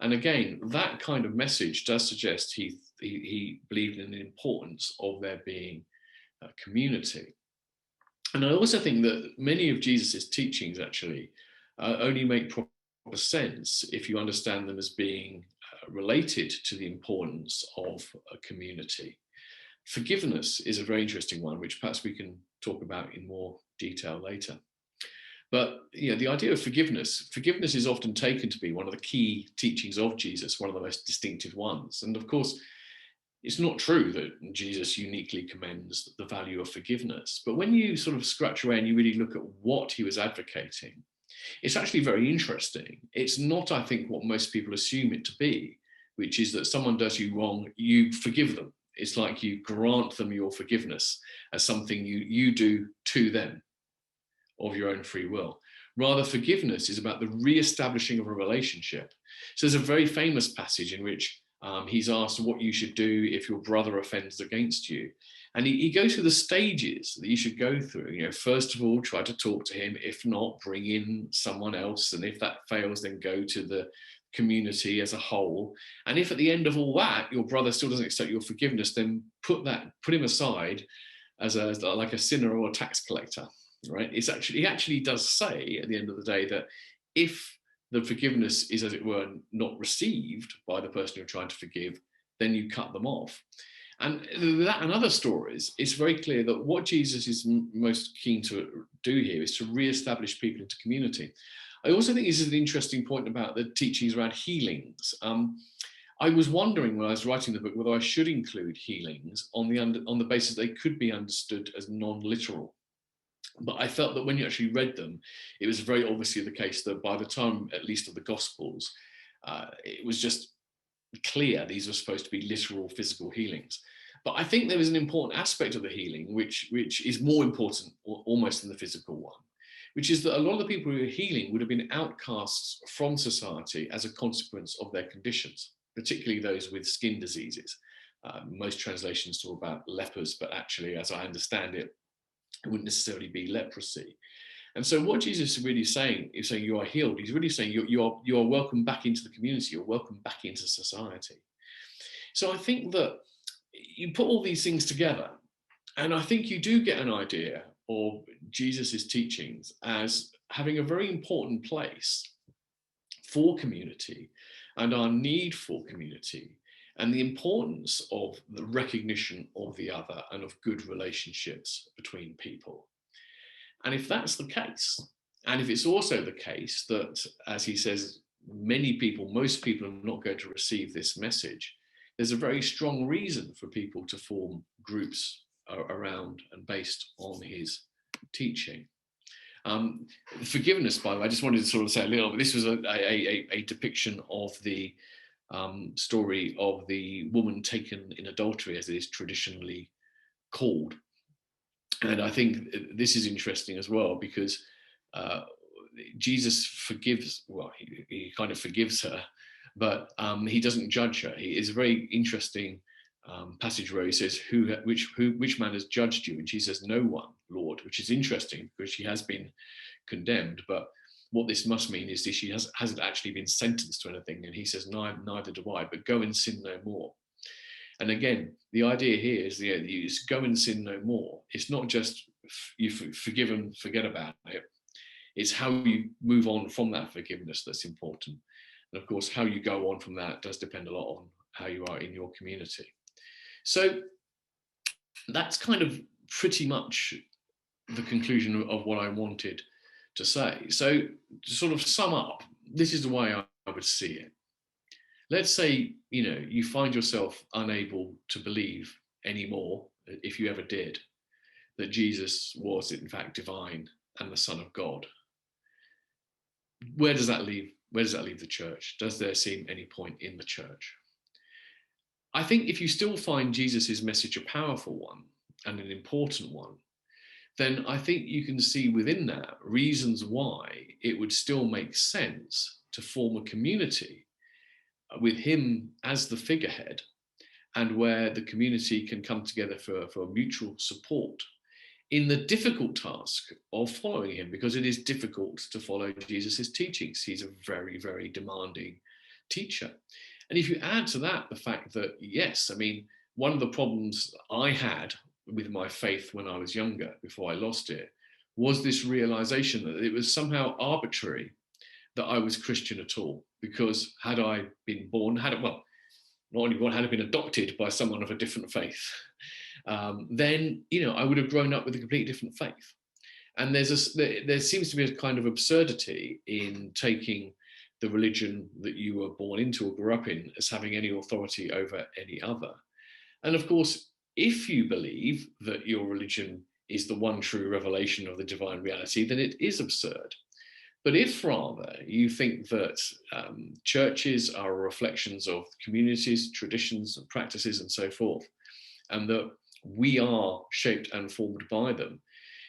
And again, that kind of message does suggest he believed in the importance of there being a community. And I also think that many of Jesus's teachings actually only make proper sense if you understand them as being related to the importance of a community. Forgiveness is a very interesting one, which perhaps we can talk about in more detail later. But the idea of forgiveness is often taken to be one of the key teachings of Jesus, one of the most distinctive ones. And of course, it's not true that Jesus uniquely commends the value of forgiveness. But when you sort of scratch away and you really look at what he was advocating, it's actually very interesting. It's not, I think, what most people assume it to be, which is that someone does you wrong, you forgive them. It's like you grant them your forgiveness as something you do to them of your own free will. Rather, forgiveness is about the re-establishing of a relationship. So there's a very famous passage in which he's asked what you should do if your brother offends against you. And he goes through the stages that you should go through. First of all, try to talk to him. If not, bring in someone else. And if that fails, then go to the community as a whole. And if at the end of all that, your brother still doesn't accept your forgiveness, then put him aside as like a sinner or a tax collector, right? He actually does say at the end of the day that if the forgiveness is, as it were, not received by the person you're trying to forgive, then you cut them off. And that and other stories, it's very clear that what Jesus is most keen to do here is to re-establish people into community. I also think this is an interesting point about the teachings around healings. I was wondering when I was writing the book whether I should include healings on the basis they could be understood as non-literal. But I felt that when you actually read them, it was very obviously the case that by the time, at least of the Gospels, it was just clear these were supposed to be literal physical healings. But I think there is an important aspect of the healing, which is more important almost than the physical one, which is that a lot of the people who are healing would have been outcasts from society as a consequence of their conditions, particularly those with skin diseases. Most translations talk about lepers, but actually, as I understand it, it wouldn't necessarily be leprosy. And so what Jesus is really saying is saying you are healed. He's really saying you are welcome back into the community. You're welcome back into society. So I think that you put all these things together, and I think you do get an idea of Jesus's teachings as having a very important place for community and our need for community and the importance of the recognition of the other and of good relationships between people. And if that's the case, and if it's also the case that, as he says, most people are not going to receive this message, there's a very strong reason for people to form groups around and based on his teaching. Forgiveness, by the way, I just wanted to sort of say a little bit, this was a depiction of the story of the woman taken in adultery, as it is traditionally called. And I think this is interesting as well, because Jesus forgives, he kind of forgives her, but he doesn't judge her. He is a very interesting passage where he says, which man has judged you? And she says, no one, Lord, which is interesting because she has been condemned. But what this must mean is that she hasn't actually been sentenced to anything. And he says, neither do I, but go and sin no more. And again, the idea here is go and sin no more. It's not just you forgive and forget about it. It's how you move on from that forgiveness that's important. And of course, how you go on from that does depend a lot on how you are in your community. So that's kind of pretty much the conclusion of what I wanted to say. So to sort of sum up, this is the way I would see it. Let's say, you find yourself unable to believe anymore, if you ever did, that Jesus was in fact divine and the Son of God. Where does that leave the church? Does there seem any point in the church? I think if you still find Jesus's message a powerful one, and an important one, then I think you can see within that reasons why it would still make sense to form a community with him as the figurehead, and where the community can come together for mutual support in the difficult task of following him, because it is difficult to follow Jesus's teachings. He's a very, very demanding teacher. And if you add to that the fact that, yes, I mean, one of the problems I had with my faith when I was younger, before I lost it, was this realization that it was somehow arbitrary that I was Christian at all, because had I been born, not only one, had I been adopted by someone of a different faith, then, I would have grown up with a completely different faith. And there seems to be a kind of absurdity in taking the religion that you were born into or grew up in as having any authority over any other. And of course, if you believe that your religion is the one true revelation of the divine reality, then it is absurd. But if rather you think that churches are reflections of communities, traditions and practices and so forth, and that we are shaped and formed by them,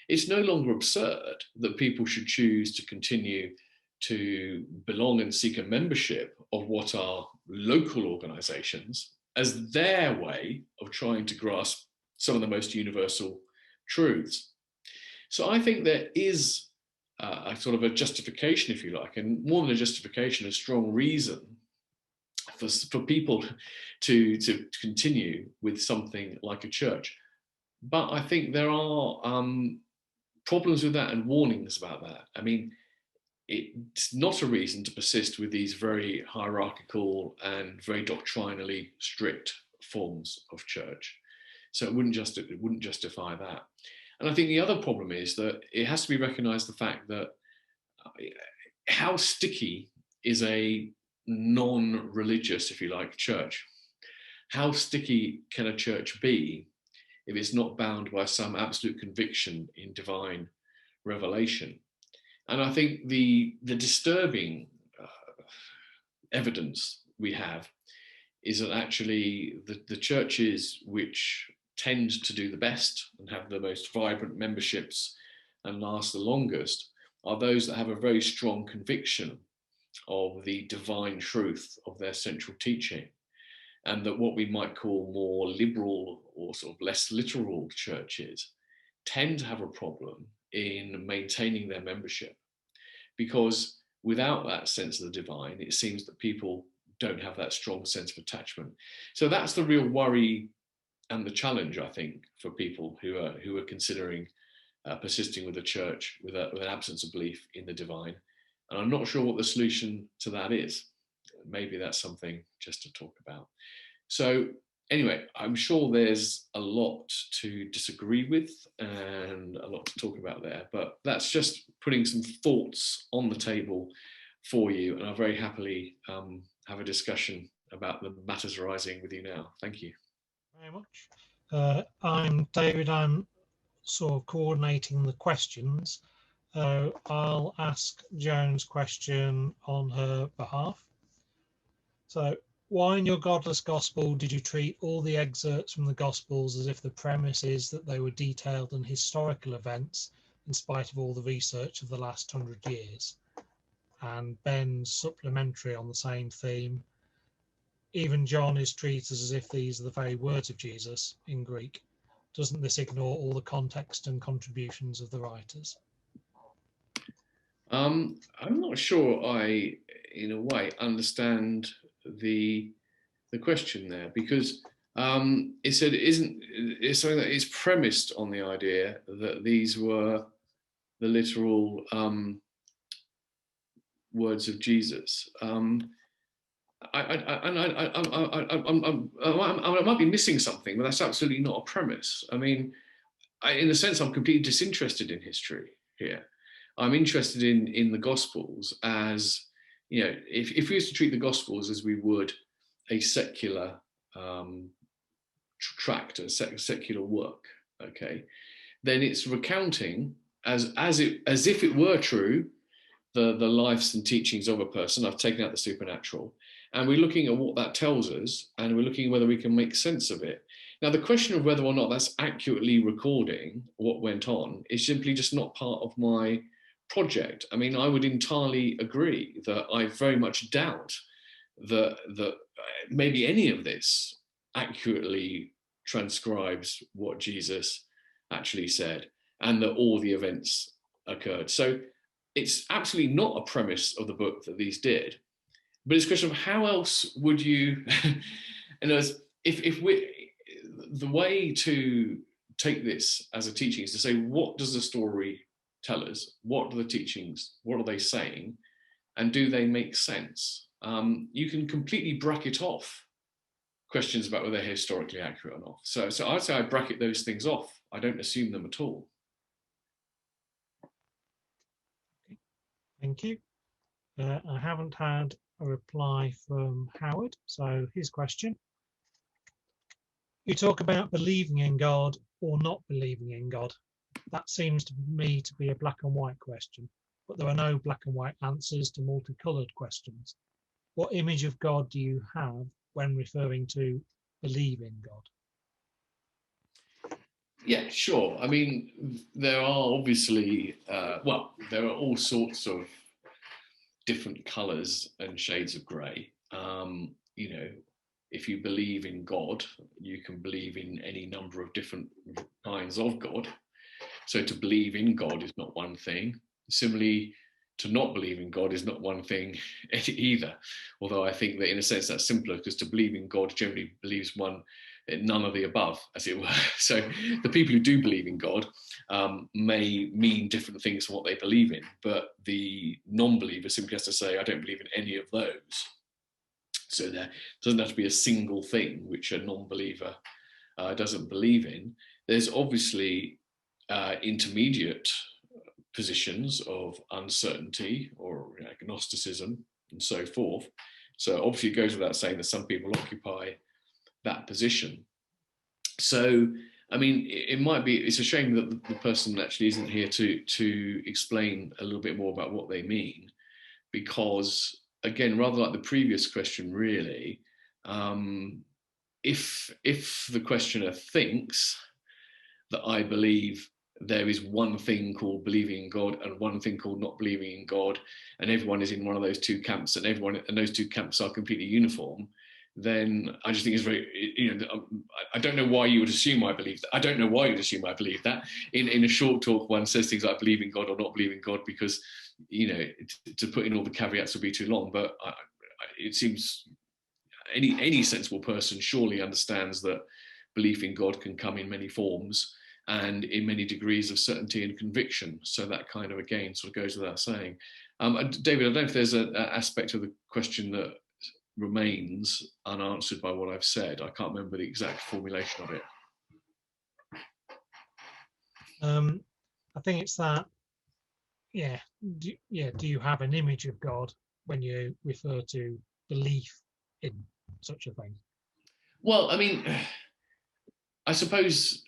it's no longer absurd that people should choose to continue to belong and seek a membership of what are local organizations as their way of trying to grasp some of the most universal truths. So I think there is a sort of a justification, if you like, and more than a justification, a strong reason for people to continue with something like a church. But I think there are problems with that and warnings about that. I mean, it's not a reason to persist with these very hierarchical and very doctrinally strict forms of church. So it wouldn't justify that. And I think the other problem is that it has to be recognized the fact that how sticky is a non-religious, if you like, church? How sticky can a church be if it's not bound by some absolute conviction in divine revelation? And I think the disturbing evidence we have is that actually the churches which tend to do the best and have the most vibrant memberships and last the longest are those that have a very strong conviction of the divine truth of their central teaching, and that what we might call more liberal or sort of less literal churches tend to have a problem in maintaining their membership, because without that sense of the divine, it seems that people don't have that strong sense of attachment. So that's the real worry and the challenge, I think, for people who are considering persisting with the church with an absence of belief in the divine. And I'm not sure what the solution to that is. Maybe that's something just to talk about. So anyway, I'm sure there's a lot to disagree with and a lot to talk about there, but that's just putting some thoughts on the table for you. And I'll very happily have a discussion about the matters arising with you now. Thank you. Very much. I'm David. I'm sort of coordinating the questions. I'll ask Joan's question on her behalf. So, why in your Godless Gospel did you treat all the excerpts from the Gospels as if the premise is that they were detailed and historical events, in spite of all the research of the last 100 years? And Ben's supplementary on the same theme. Even John is treated as if these are the very words of Jesus in Greek. Doesn't this ignore all the context and contributions of the writers? I'm not sure I, in a way, understand the question there, because it said it's something that is premised on the idea that these were the literal words of Jesus. I might be missing something, but that's absolutely not a premise. I mean, in a sense, I'm completely disinterested in history here. I'm interested in the Gospels as, if we used to treat the Gospels as we would a secular tract, a secular work, okay, then it's recounting as if it were true the lives and teachings of a person. I've taken out the supernatural, and we're looking at what that tells us, and we're looking at whether we can make sense of it. Now, the question of whether or not that's accurately recording what went on is simply just not part of my project. I mean, I would entirely agree that I very much doubt that maybe any of this accurately transcribes what Jesus actually said and that all the events occurred. So it's absolutely not a premise of the book that these did, but it's a question of how else would you, and if we, the way to take this as a teaching is to say, what does the story tell us? What are the teachings? What are they saying? And do they make sense? You can completely bracket off questions about whether they're historically accurate or not. So I'd say I bracket those things off. I don't assume them at all. Thank you. I haven't had a reply from Howard, so his question. You talk about believing in God or not believing in God. That seems to me to be a black and white question, but there are no black and white answers to multicolored questions. What image of God do you have when referring to believe in God? Yeah, sure. I mean, there are obviously, there are all sorts of different colours and shades of grey. You know, if you believe in God, you can believe in any number of different kinds of God. So to believe in God is not one thing. Similarly, to not believe in God is not one thing either. Although I think that in a sense that's simpler, because to believe in God generally believes one in none of the above, as it were. So the people who do believe in God may mean different things from what they believe in, but the non-believer simply has to say, I don't believe in any of those. So there doesn't have to be a single thing which a non-believer doesn't believe in. There's obviously intermediate positions of uncertainty or agnosticism and so forth. So obviously it goes without saying that some people occupy that position. So, I mean, it might be, it's a shame that the person actually isn't here to explain a little bit more about what they mean, because again, rather like the previous question really, if the questioner thinks that I believe there is one thing called believing in God and one thing called not believing in God, and everyone is in one of those two camps, and those two camps are completely uniform, then I just think it's very, you know, I don't know why you would assume I believe that. I don't know why you'd assume I believe that. In a short talk, one says things like believe in God or not believe in God because, you know, to put in all the caveats would be too long. But it seems any sensible person surely understands that belief in God can come in many forms and in many degrees of certainty and conviction. So that kind of, again, sort of goes without saying. David, I don't know if there's an aspect of the question that remains unanswered by what I've said. I can't remember the exact formulation of it. I think it's that, do you have an image of God when you refer to belief in such a thing? Well, I mean, I suppose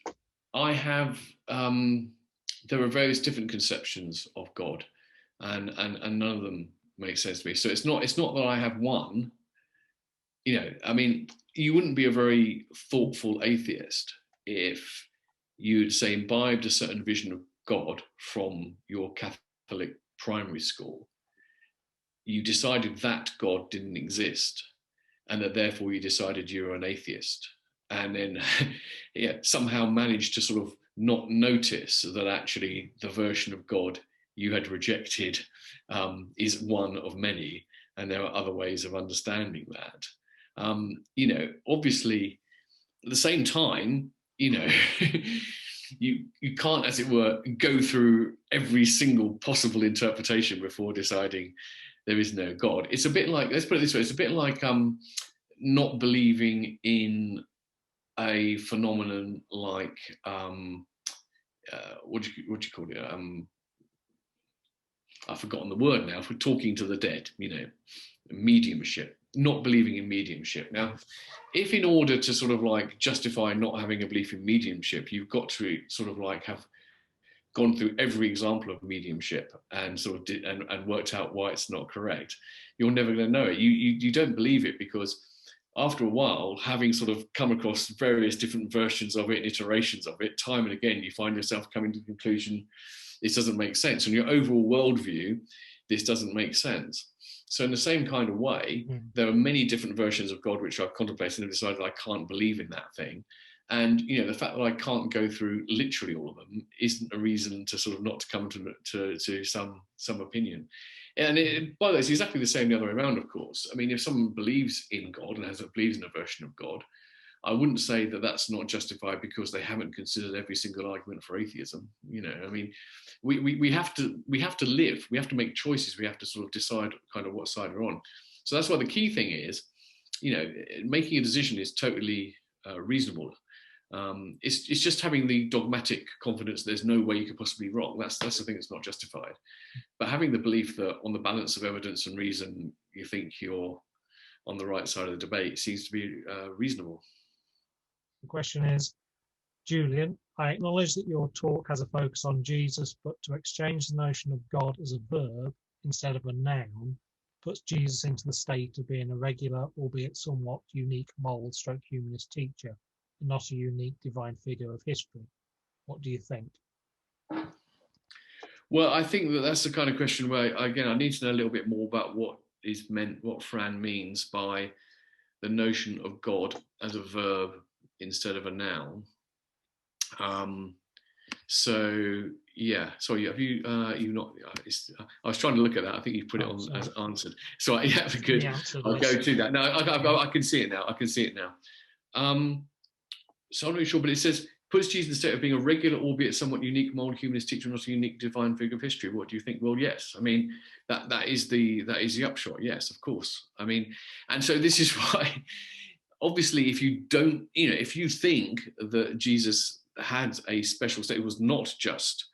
I have, there are various different conceptions of God, and none of them make sense to me. So it's not that I have one. You know, I mean, you wouldn't be a very thoughtful atheist if you'd say imbibed a certain vision of God from your Catholic primary school. You decided that God didn't exist, and that therefore you decided you were an atheist, and then somehow managed to sort of not notice that actually the version of God you had rejected is one of many, and there are other ways of understanding that. You know, obviously, at the same time, you know, you can't, as it were, go through every single possible interpretation before deciding there is no God. It's a bit like, let's put it this way, it's a bit like not believing in a phenomenon like what do you call it? I've forgotten the word now, for talking to the dead, you know, mediumship, not believing in mediumship. Now, if in order to sort of like justify not having a belief in mediumship, you've got to sort of like have gone through every example of mediumship and sort of and worked out why it's not correct, you're never going to know it. You don't believe it because after a while, having sort of come across various different versions of it and iterations of it, time and again, you find yourself coming to the conclusion, this doesn't make sense. On your overall worldview, this doesn't make sense. So in the same kind of way, there are many different versions of God which I've contemplated and decided I can't believe in that thing. And, you know, the fact that I can't go through literally all of them isn't a reason to sort of not to come to some opinion. And by the way, it's exactly the same the other way around, of course. I mean, if someone believes in God and believes in a version of God, I wouldn't say that that's not justified because they haven't considered every single argument for atheism. You know, I mean, we have to live. We have to make choices. We have to sort of decide kind of what side we're on. So that's why the key thing is, you know, making a decision is totally reasonable. It's just having the dogmatic confidence there's no way you could possibly be wrong. That's the thing that's not justified. But having the belief that on the balance of evidence and reason, you think you're on the right side of the debate seems to be reasonable. The question is, Julian, I acknowledge that your talk has a focus on Jesus, but to exchange the notion of God as a verb instead of a noun puts Jesus into the state of being a regular, albeit somewhat unique moral/humanist teacher, and not a unique divine figure of history. What do you think? Well, I think that's the kind of question where, again, I need to know a little bit more about what is meant, what Fran means by the notion of God as a verb instead of a noun. So yeah, sorry, have you not? I was trying to look at that. I think you put it on as answered. So yeah, good. I'll go to that. No, I can see it now. I can see it now. So I'm not really sure, but it says puts Jesus in the state of being a regular, albeit somewhat unique moral humanist teacher, not a unique divine figure of history. What do you think? Well, yes. I mean, that is the upshot. Yes, of course. I mean, and so this is why, obviously, if you don't, you know, if you think that Jesus had a special state, it was not just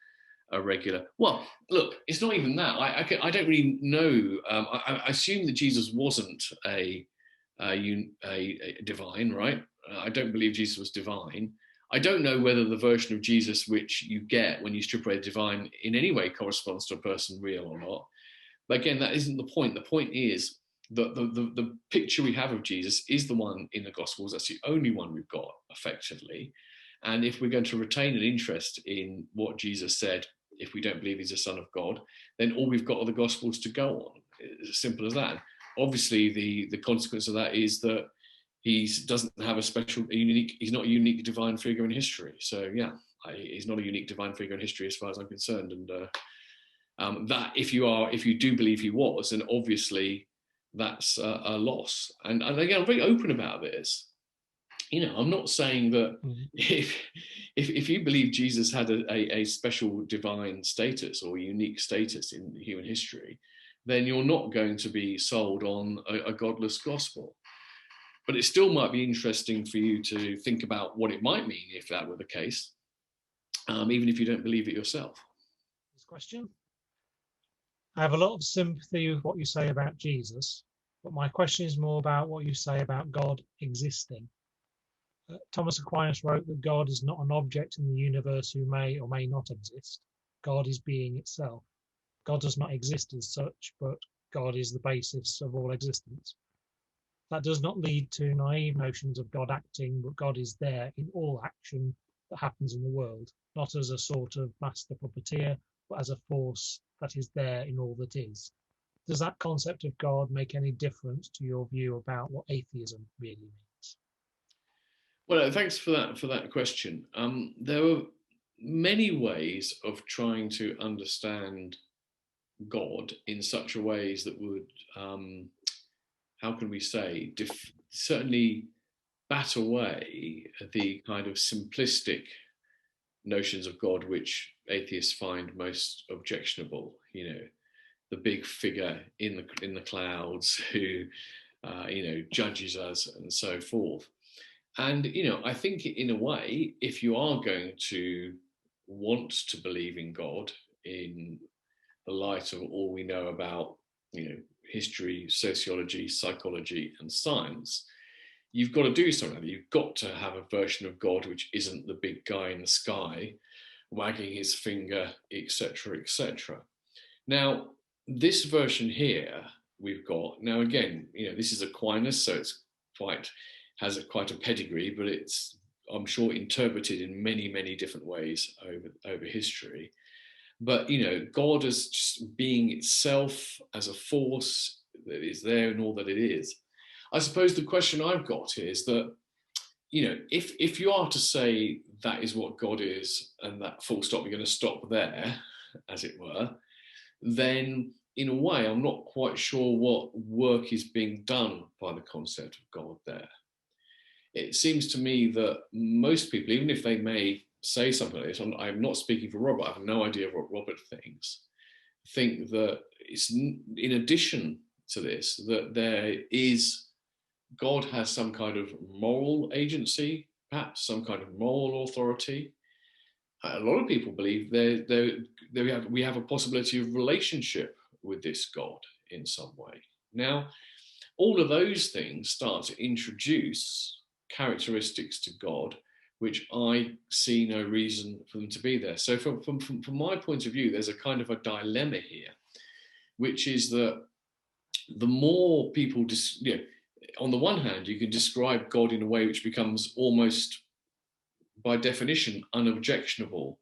a regular. Well, look, it's not even that. I don't really know. I assume that Jesus wasn't a divine, right? I don't believe Jesus was divine. I don't know whether the version of Jesus which you get when you strip away the divine in any way corresponds to a person real or not. But again, that isn't the point. The point is that the picture we have of Jesus is the one in the Gospels. That's the only one we've got, effectively. And if we're going to retain an interest in what Jesus said, if we don't believe he's a son of God, then all we've got are the Gospels to go on. It's as simple as that. Obviously, the consequence of that is that he doesn't have a special, he's not a unique divine figure in history. So yeah, he's not a unique divine figure in history as far as I'm concerned. And that if you do believe he was, then obviously that's a loss. And again, I'm very open about this. You know, I'm not saying that if you believe Jesus had a special divine status or unique status in human history, then you're not going to be sold on a godless gospel. But it still might be interesting for you to think about what it might mean if that were the case, even if you don't believe it yourself. This question. I have a lot of sympathy with what you say about Jesus, but my question is more about what you say about God existing. Thomas Aquinas wrote that God is not an object in the universe who may or may not exist. God is being itself. God does not exist as such, but God is the basis of all existence. That does not lead to naive notions of God acting, but God is there in all action that happens in the world, not as a sort of master puppeteer, but as a force that is there in all that is. Does that concept of God make any difference to your view about what atheism really means? Well, thanks for that question. There are many ways of trying to understand God in such a ways that would, how can we say, certainly bat away the kind of simplistic notions of God which atheists find most objectionable. You know, the big figure in the clouds who, judges us and so forth. And, you know, I think in a way, if you are going to want to believe in God in the light of all we know about, you know, history, sociology, psychology, and science, you've got to do something. You've got to have a version of God which isn't the big guy in the sky wagging his finger, etc., etc. Now, this version here we've got, now again, you know, this is Aquinas, so it's quite a pedigree, but it's, I'm sure, interpreted in many different ways over history. But God as just being itself, as a force that is there in all that it is. I suppose the question I've got is that, if you are to say that is what God is, and that full stop, you're going to stop there, as it were, then in a way, I'm not quite sure what work is being done by the concept of God there. It seems to me that most people, even if they may say something like this, I'm not speaking for Robert, I have no idea what Robert thinks, think that it's in addition to this, that God has some kind of moral agency, perhaps some kind of moral authority. A lot of people believe we have a possibility of relationship with this God in some way. Now, all of those things start to introduce characteristics to God, which I see no reason for them to be there. So from my point of view, there's a kind of a dilemma here, which is that the more people, on the one hand, you can describe God in a way which becomes almost, by definition, unobjectionable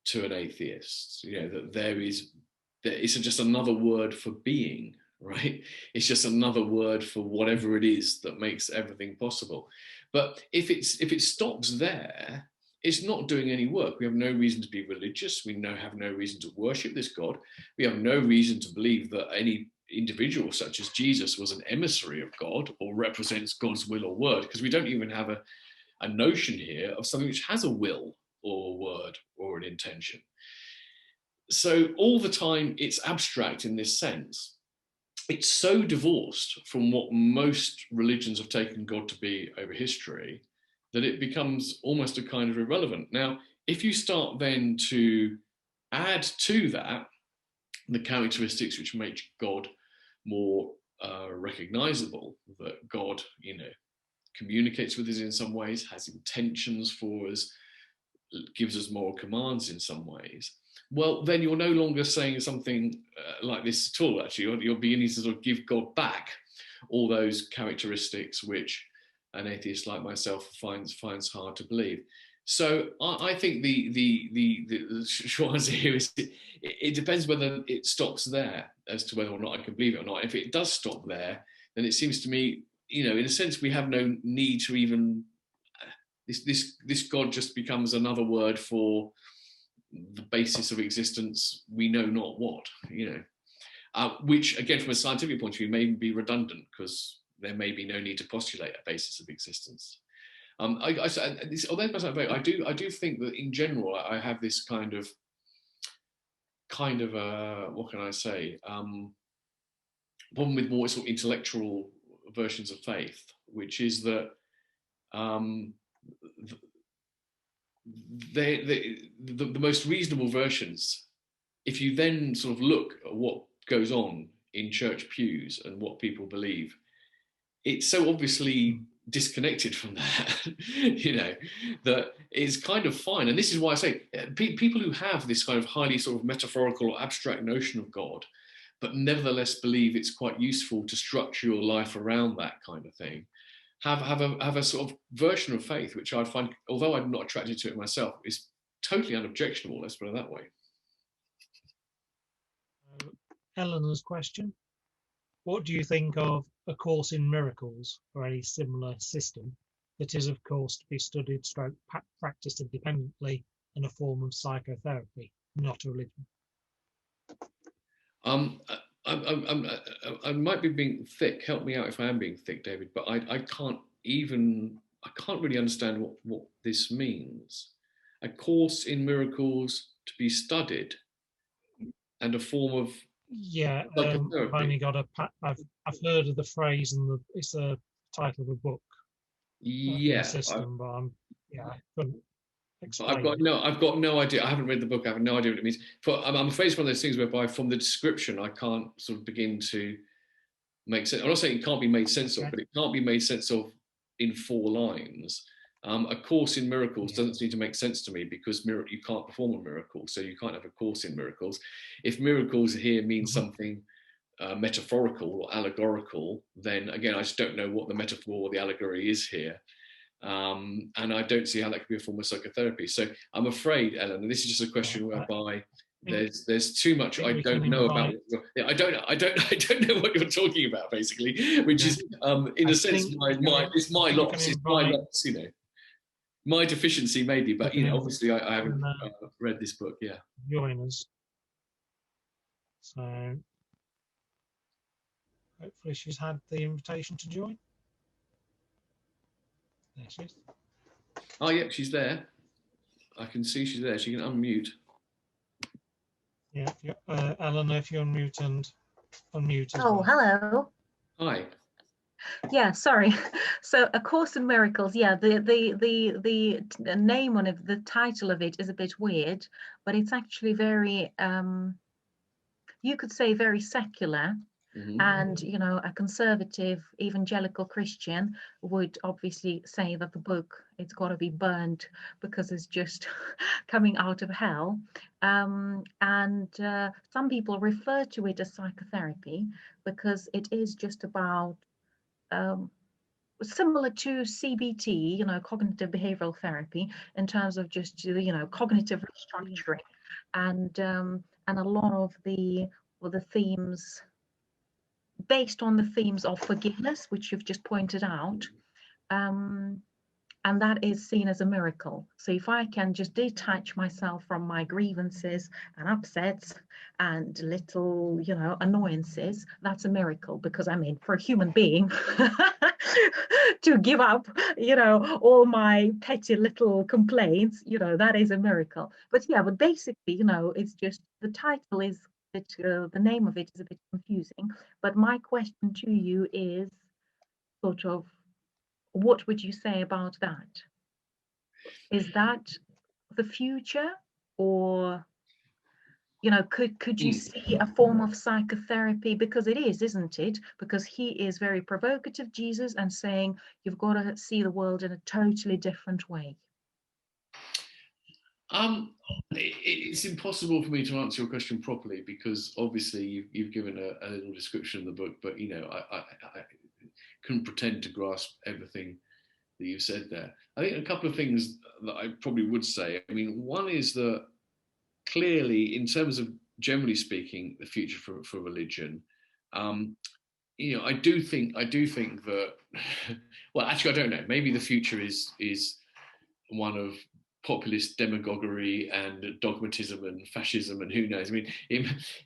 to an atheist. That it's just another word for being, right? It's just another word for whatever it is that makes everything possible. But if it stops there, it's not doing any work. We have no reason to be religious. We have no reason to worship this God. We have no reason to believe that any individual such as Jesus was an emissary of God or represents God's will or word, because we don't even have a notion here of something which has a will or a word or an intention. So all the time it's abstract in this sense. It's so divorced from what most religions have taken God to be over history that it becomes almost a kind of irrelevant. Now, if you start then to add to that the characteristics which make God more recognizable, that God, communicates with us in some ways, has intentions for us, gives us moral commands in some ways, well, then you're no longer saying something like this at all, actually. You're beginning to sort of give God back all those characteristics which an atheist like myself finds hard to believe. So I think the short answer here is it depends whether it stops there as to whether or not I can believe it or not. If it does stop there, then it seems to me, in a sense, we have no need to even, this God just becomes another word for the basis of existence, we know not what, which again, from a scientific point of view, may be redundant because there may be no need to postulate a basis of existence. Although I do think that in general I have this kind of what can I say, problem with more sort of intellectual versions of faith, which is that the most reasonable versions, if you then sort of look at what goes on in church pews and what people believe, it's so obviously disconnected from that, that it's kind of fine. And this is why I say people who have this kind of highly sort of metaphorical or abstract notion of God, but nevertheless believe it's quite useful to structure your life around that kind of thing, have a sort of version of faith which I find, although I'm not attracted to it myself, is totally unobjectionable. Let's put it that way. Eleanor's question: what do you think of A Course in Miracles, or any similar system that is, of course, to be studied / practiced independently in a form of psychotherapy, not a religion? I might be being thick. Help me out if I am being thick, David. But I can't really understand what this means. A course in miracles to be studied, and a form of I've only got I've heard of the phrase, and it's the title of a book. System, but I couldn't explain. I've got no idea. I haven't read the book. I have no idea what it means. I'm afraid it's one of those things whereby, from the description, I can't sort of begin to make sense. I'm not saying it can't be made sense of, but it can't be made sense of in 4 lines. A course in miracles doesn't seem to make sense to me, because you can't perform a miracle, so you can't have a course in miracles. If miracles here means something metaphorical or allegorical, then again, I just don't know what the metaphor or the allegory is here. And I don't see how that could be a form of psychotherapy. So I'm afraid, Ellen, and this is just a question whereby there's too much I don't know about. I don't know what you're talking about, basically, which is in a sense it's my loss, you know, my deficiency maybe, but you know, obviously I haven't read this book. Yeah, join us. So hopefully she's had the invitation to join. There she is. Oh, yep, she's there. I can see she's there. She can unmute. Yeah, Eleanor, if you unmute and unmute as well. Hello. Hi. Yeah, sorry. So A Course in Miracles. Yeah, the name on it, the title of it is a bit weird, but it's actually very, you could say very secular. Mm-hmm. And, you know, a conservative evangelical Christian would obviously say that the book, it's got to be burned because it's just coming out of hell. Some people refer to it as psychotherapy because it is just about similar to CBT, you know, cognitive behavioral therapy, in terms of just, you know, cognitive restructuring and a lot of the themes, based on the themes of forgiveness, which you've just pointed out, and that is seen as a miracle. So if I can just detach myself from my grievances and upsets and little, you know, annoyances, that's a miracle. Because I mean, for a human being to give up, you know, all my petty little complaints, you know, that is a miracle. But yeah, but basically, you know, it's just the title is, the name of it is a bit confusing. But my question to you is sort of, what would you say about that? Is that the future, or, you know, could you see a form of psychotherapy? Because it is, isn't it? Because he is very provocative, Jesus, and saying you've got to see the world in a totally different way. It's impossible for me to answer your question properly, because obviously you've given a little description of the book, but you know, I couldn't pretend to grasp everything that you said there. I think a couple of things that I probably would say. I mean, one is that clearly, in terms of generally speaking, the future for religion, you know, I do think that. Well, actually, I don't know. Maybe the future is one of populist demagoguery and dogmatism and fascism, and who knows. I mean,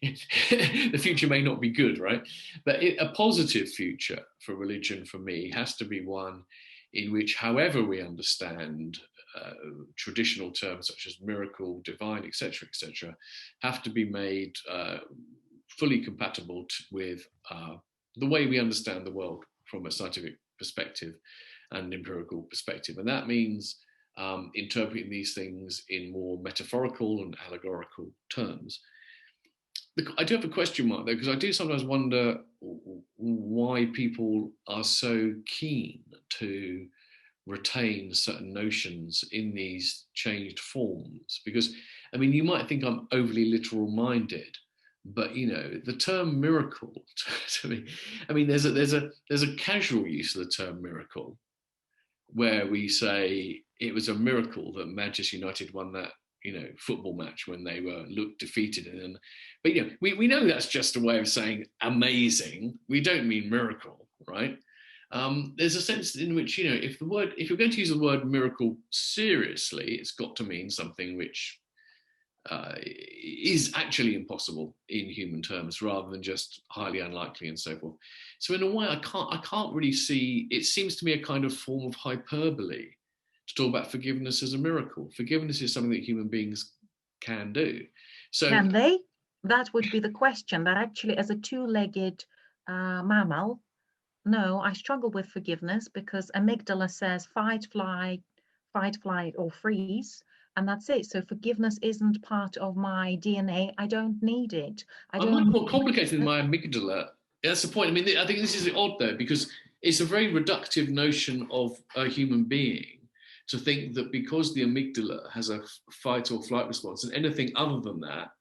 the future may not be good, right? But a positive future for religion, for me, has to be one in which, however we understand traditional terms such as miracle, divine, etc., have to be made fully compatible with the way we understand the world from a scientific perspective and empirical perspective. And that means interpreting these things in more metaphorical and allegorical terms. I do have a question mark though, because I do sometimes wonder why people are so keen to retain certain notions in these changed forms. Because, I mean, you might think I'm overly literal minded, but you know, the term miracle to me, I mean, there's a casual use of the term miracle, where we say it was a miracle that Manchester United won that, you know, football match when they looked defeated. But you know, we know that's just a way of saying amazing. We don't mean miracle, right? There's a sense in which, you know, if you're going to use the word miracle seriously, it's got to mean something which is actually impossible in human terms, rather than just highly unlikely and so forth. So in a way, I can't really see. It seems to me a kind of form of hyperbole to talk about forgiveness as a miracle. Forgiveness is something that human beings can do. So can they? That would be the question. That actually, as a two-legged mammal, no, I struggle with forgiveness, because amygdala says fight, flight, or freeze. And that's it. So forgiveness isn't part of my DNA. I don't need it. I'm much more complicated than my amygdala. That's the point. I mean, I think this is odd though, because it's a very reductive notion of a human being to think that because the amygdala has a fight or flight response, and anything other than that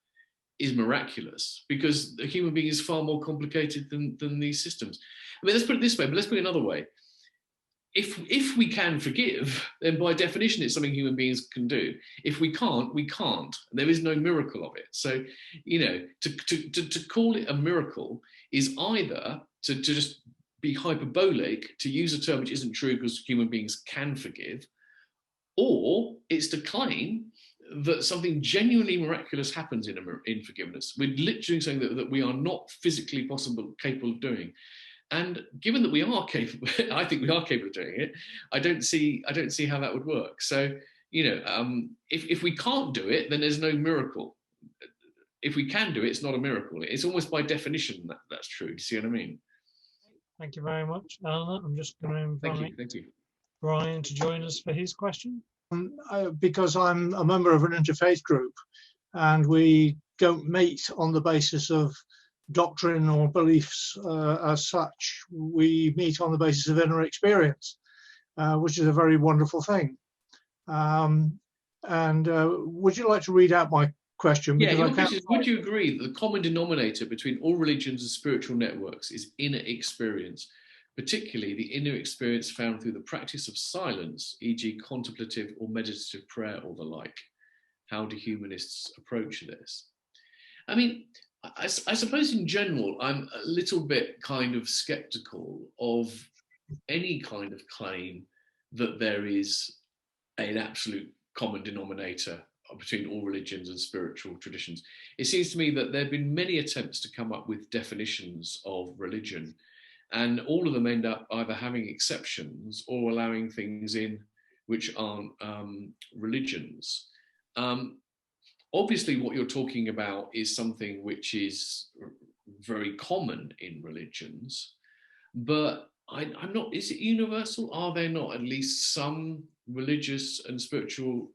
is miraculous, because a human being is far more complicated than these systems. I mean, let's put it this way, but let's put it another way. If we can forgive, then by definition it's something human beings can do. If we can't, we can't. There is no miracle of it. So, you know, to call it a miracle is either to just be hyperbolic, to use a term which isn't true because human beings can forgive, or it's to claim that something genuinely miraculous happens in forgiveness. We're literally saying that we are not physically capable of doing. And given that we are capable, I think we are capable of doing it, I don't see how that would work. So, you know, if we can't do it, then there's no miracle. If we can do it, it's not a miracle. It's almost by definition that's true. Do you see what I mean? Thank you very much, Eleanor. I'm just going to invite Thank you. Brian to join us for his question. Because I'm a member of an interfaith group, and we don't meet on the basis of doctrine or beliefs as such. We meet on the basis of inner experience, which is a very wonderful thing. Would you like to read out my question? Yeah, your question is, would you agree that the common denominator between all religions and spiritual networks is inner experience, particularly the inner experience found through the practice of silence, e.g. contemplative or meditative prayer or the like? How do humanists approach this? I mean, I suppose in general, I'm a little bit kind of skeptical of any kind of claim that there is an absolute common denominator between all religions and spiritual traditions. It seems to me that there have been many attempts to come up with definitions of religion, and all of them end up either having exceptions or allowing things in which aren't religions. Obviously, what you're talking about is something which is very common in religions, but I'm not, is it universal? Are there not at least some religious and spiritual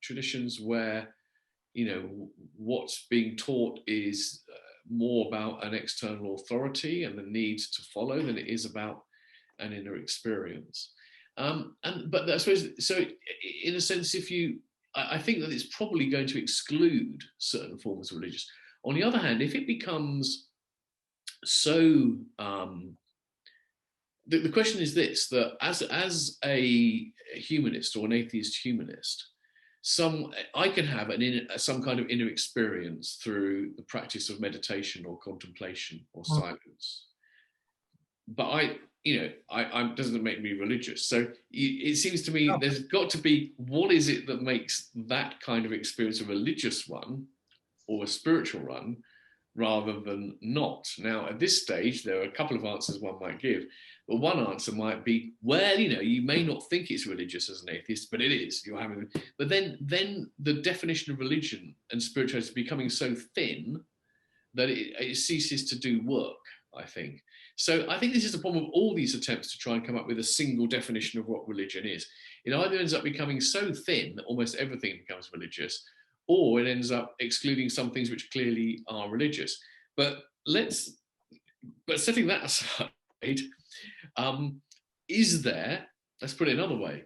traditions where, you know, what's being taught is more about an external authority and the need to follow than it is about an inner experience? But I suppose, so in a sense, I think that it's probably going to exclude certain forms of religious. On the other hand, if it becomes so, the question is this, that as a humanist or an atheist humanist, I can have some kind of inner experience through the practice of meditation or contemplation or silence. But it doesn't make me religious. So it seems to me there's got to be, what is it that makes that kind of experience a religious one or a spiritual one rather than not? Now, at this stage, there are a couple of answers one might give. But one answer might be, well, you know, you may not think it's religious as an atheist, but it is. But then the definition of religion and spirituality is becoming so thin that it ceases to do work, I think. So I think this is the problem of all these attempts to try and come up with a single definition of what religion is. It either ends up becoming so thin that almost everything becomes religious, or it ends up excluding some things which clearly are religious. But setting that aside, is there, let's put it another way,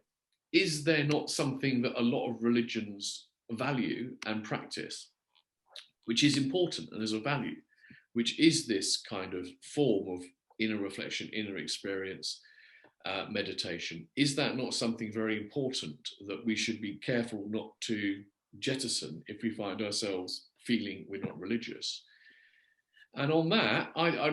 is there not something that a lot of religions value and practice, which is important and is of value, which is this kind of form of inner reflection, inner experience, meditation? Is that not something very important that we should be careful not to jettison if we find ourselves feeling we're not religious? And on that, I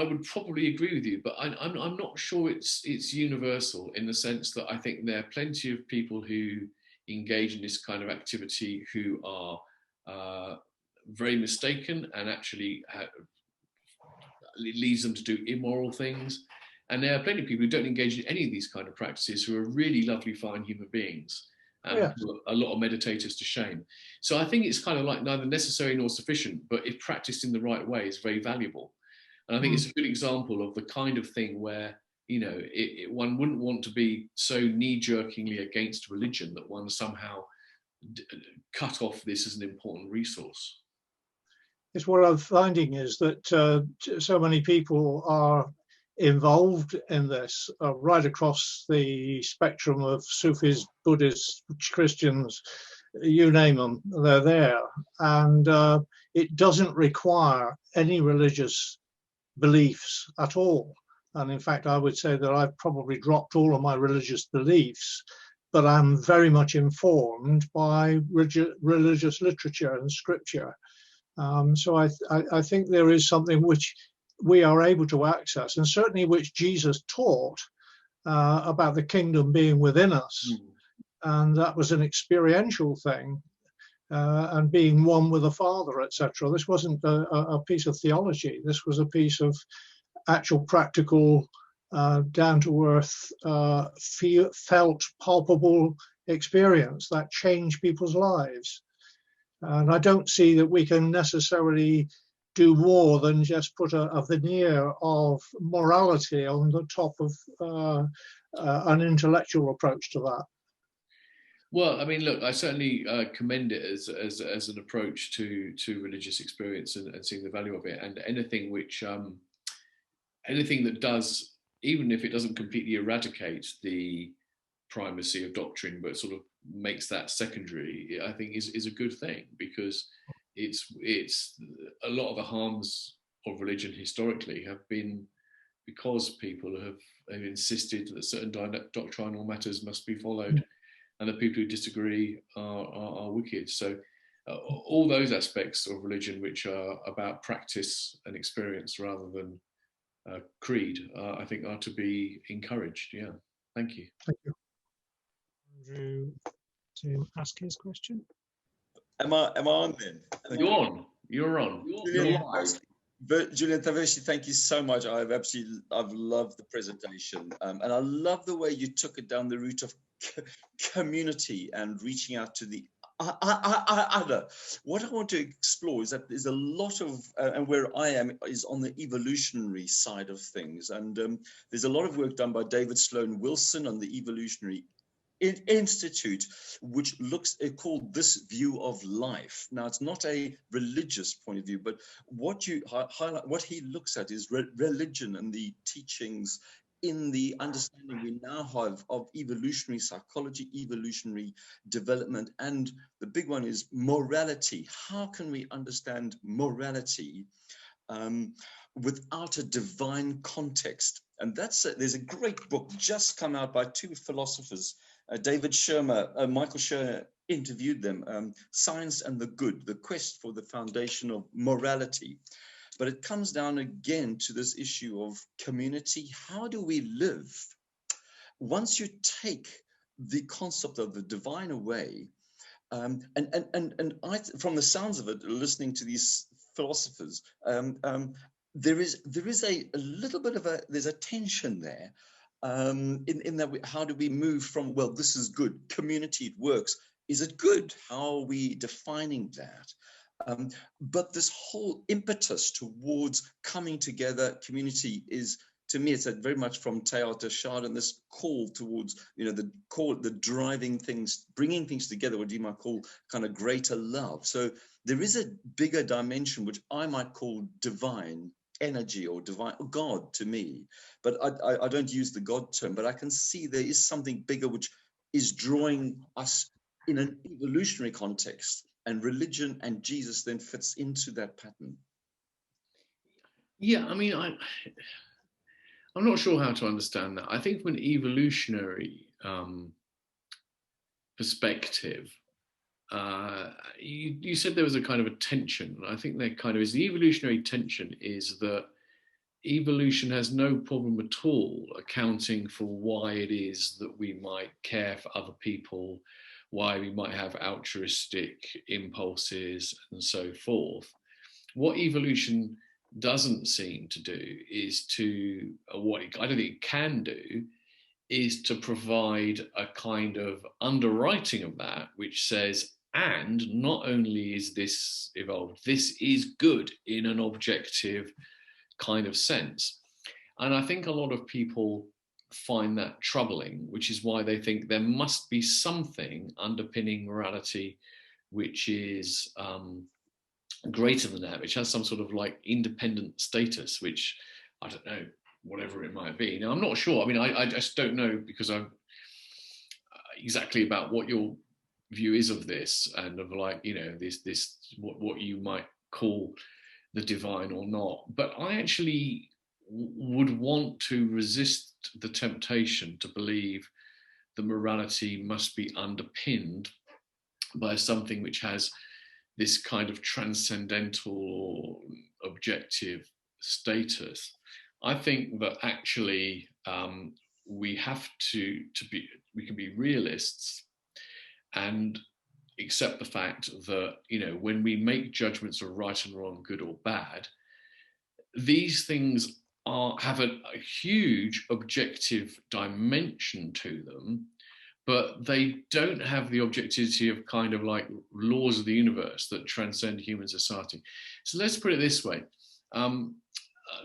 would probably agree with you, but I'm not sure it's universal, in the sense that I think there are plenty of people who engage in this kind of activity who are very mistaken, and actually it leads them to do immoral things. And there are plenty of people who don't engage in any of these kind of practices who are really lovely, fine human beings, and a lot of meditators to shame. So I think it's kind of like neither necessary nor sufficient, but if practiced in the right way, is very valuable. And I think it's a good example of the kind of thing where, you know, one wouldn't want to be so knee-jerkingly against religion that one somehow cut off this as an important resource. It's what I'm finding is that so many people are involved in this right across the spectrum of Sufis, Buddhists, Christians, you name them, they're there. And it doesn't require any religious beliefs at all. And in fact, I would say that I've probably dropped all of my religious beliefs, but I'm very much informed by religious literature and scripture. So I think there is something which we are able to access, and certainly which Jesus taught about the kingdom being within us. And that was an experiential thing, and being one with the Father, etc. This wasn't a piece of theology. This was a piece of actual practical, down-to-earth, felt, palpable experience that changed people's lives. And I don't see that we can necessarily do more than just put a veneer of morality on the top of an intellectual approach to that. Well, I mean, look, I certainly commend it as an approach to religious experience and seeing the value of it, and anything which anything that does, even if it doesn't completely eradicate the primacy of doctrine, but sort of makes that secondary, I think is a good thing, because it's a lot of the harms of religion historically have been because people have insisted that certain doctrinal matters must be followed, and the people who disagree are wicked. So all those aspects of religion which are about practice and experience rather than creed, I think are to be encouraged. Yeah, thank you. Thank you. Andrew, to ask his question. Am I on then? You're on. You're on. Julian, Julian Taveshi, thank you so much. I've loved the presentation, and I love the way you took it down the route of community and reaching out to the other. What I want to explore is that there's a lot of, and where I am is on the evolutionary side of things, and there's a lot of work done by David Sloan Wilson on the Evolutionary Institute, which looks called This View of Life. Now, it's not a religious point of view, but what you highlight, what he looks at is religion and the teachings in the understanding we now have of evolutionary psychology, evolutionary development, and the big one is morality. How can we understand morality without a divine context? And there's a great book just come out by two philosophers, David Shermer, Michael Shermer interviewed them, Science and the Good, the quest for the foundation of morality. But it comes down again to this issue of community. How do we live? Once you take the concept of the divine away, and I, from the sounds of it, listening to these philosophers, there is a little bit of there's a tension there, in that how do we move from, well, this is good, community, it works. Is it good? How are we defining that? But this whole impetus towards coming together, community is, to me, it's very much from Teilhard de Chardin, this call towards, the driving things, bringing things together, what you might call kind of greater love. So there is a bigger dimension, which I might call divine energy or divine God to me. But I don't use the God term, but I can see there is something bigger which is drawing us in an evolutionary context. And religion and Jesus then fits into that pattern. Yeah, I mean, I'm not sure how to understand that. I think from an evolutionary perspective, you said there was a kind of a tension. I think there kind of is. The evolutionary tension is that evolution has no problem at all accounting for why it is that we might care for other people, why we might have altruistic impulses and so forth. What evolution doesn't seem to do is to, what I don't think it can do, is to provide a kind of underwriting of that, which says, and not only is this evolved, this is good in an objective kind of sense. And I think a lot of people find that troubling, which is why they think there must be something underpinning morality which is greater than that, which has some sort of like independent status, which I don't know, whatever it might be. Now, I'm not sure. I mean, I just don't know, because I'm exactly about what your view is of this, and of like, you know, this what you might call the divine or not. But I actually would want to resist the temptation to believe that morality must be underpinned by something which has this kind of transcendental or objective status. I think that actually we have to be, we can be realists and accept the fact that, you know, when we make judgments of right and wrong, good or bad, these things have a huge objective dimension to them, but they don't have the objectivity of kind of like laws of the universe that transcend human society. So let's put it this way.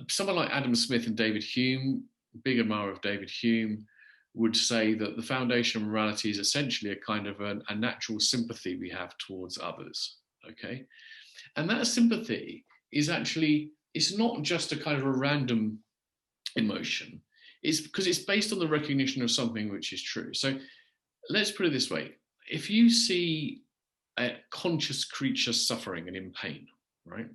Someone like Adam Smith and David Hume, big admirer of David Hume, would say that the foundation of morality is essentially a kind of a natural sympathy we have towards others, okay? And that sympathy is actually, it's not just a kind of a random emotion. It's because it's based on the recognition of something which is true. So let's put it this way. If you see a conscious creature suffering and in pain, right?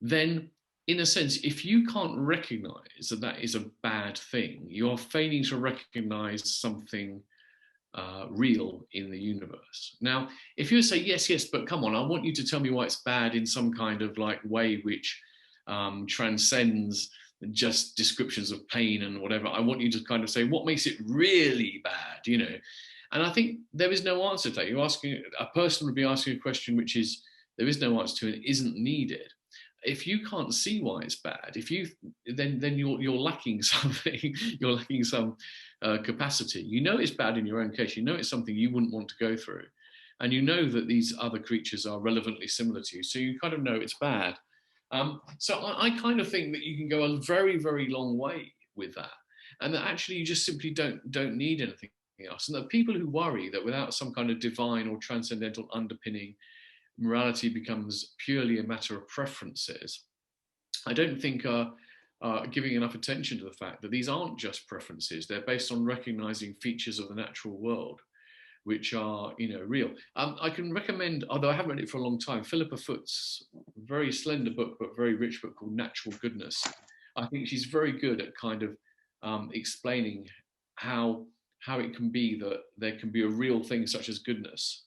Then in a sense, if you can't recognize that that is a bad thing, you're failing to recognize something real in the universe. Now, if you say, yes, but come on, I want you to tell me why it's bad in some kind of like way which transcends just descriptions of pain and whatever. I want you to kind of say, what makes it really bad, you know? And I think there is no answer to that. You're asking, a person would be asking a question which is, there is no answer to and isn't needed. If you can't see why it's bad, if you then you're lacking something, you're lacking some capacity. You know it's bad in your own case. You know it's something you wouldn't want to go through, and you know that these other creatures are relevantly similar to you. So you kind of know it's bad. So I kind of think that you can go a very, very long way with that, and that actually you just simply don't need anything else. And that people who worry that without some kind of divine or transcendental underpinning, morality becomes purely a matter of preferences, I don't think are giving enough attention to the fact that these aren't just preferences. They're based on recognizing features of the natural world which are, you know, real. I can recommend, although I haven't read it for a long time, Philippa Foot's very slender book but very rich book called Natural Goodness. I think she's very good at kind of explaining how it can be that there can be a real thing such as goodness,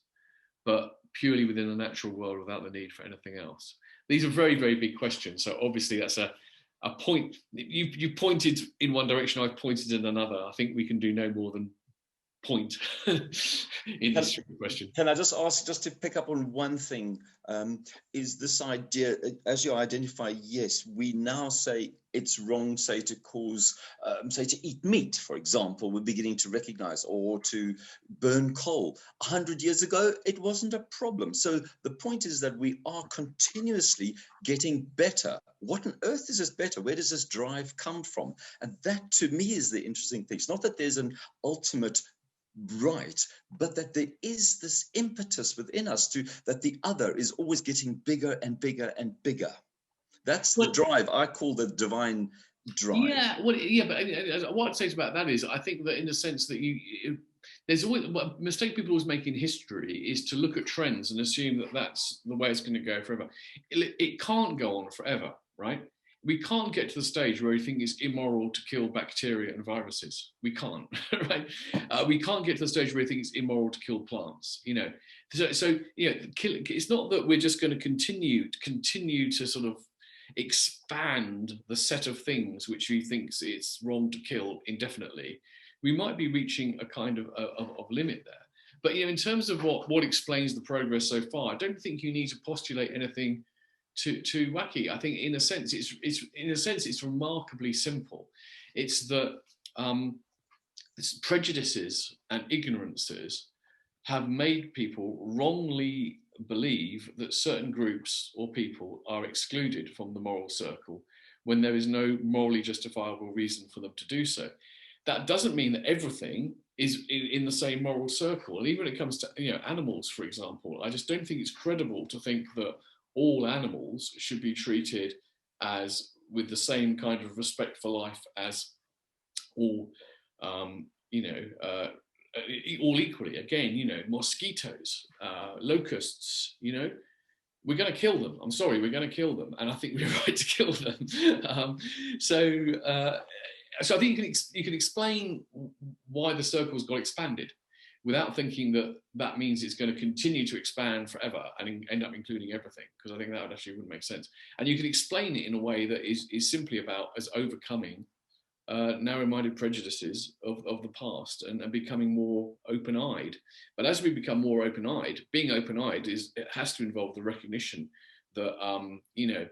but purely within the natural world without the need for anything else. These are very, very big questions. So obviously that's a point. You pointed in one direction, I've pointed in another. I think we can do no more than point in this question. Can I just ask, just to pick up on one thing, is this idea, as you identify, yes, we now say it's wrong, say to cause, say to eat meat, for example, we're beginning to recognize, or to burn coal. 100 years ago, it wasn't a problem. So the point is that we are continuously getting better. What on earth is this better? Where does this drive come from? And that to me is the interesting thing. It's not that there's an ultimate right, but that there is this impetus within us that the other is always getting bigger and bigger and bigger. That's the drive I call the divine drive. Yeah, well, yeah, but what I'd say about that is, I think that in the sense that there's always a mistake people always make in history is to look at trends and assume that that's the way it's going to go forever. It can't go on forever, right? We can't get to the stage where we think it's immoral to kill bacteria and viruses. We can't, right? We can't get to the stage where we think it's immoral to kill plants, you know. So you know, it's not that we're just going to continue to sort of expand the set of things which we think it's wrong to kill indefinitely. We might be reaching a kind of limit there. But you know, in terms of what explains the progress so far, I don't think you need to postulate anything too wacky. I think in a sense it's remarkably simple. It's that prejudices and ignorances have made people wrongly believe that certain groups or people are excluded from the moral circle when there is no morally justifiable reason for them to do so. That doesn't mean that everything is in the same moral circle. And even when it comes to, you know, animals, for example, I just don't think it's credible to think that all animals should be treated as with the same kind of respect for life as all, all equally. Again, you know, mosquitoes, locusts, you know, we're going to kill them. I'm sorry, we're going to kill them, and I think we're right to kill them. So I think you can explain why the circles got expanded without thinking that that means it's going to continue to expand forever and end up including everything, because I think that wouldn't make sense. And you can explain it in a way that is simply about as overcoming narrow-minded prejudices of the past and becoming more open-eyed. But as we become more open-eyed, being open-eyed it has to involve the recognition that you know,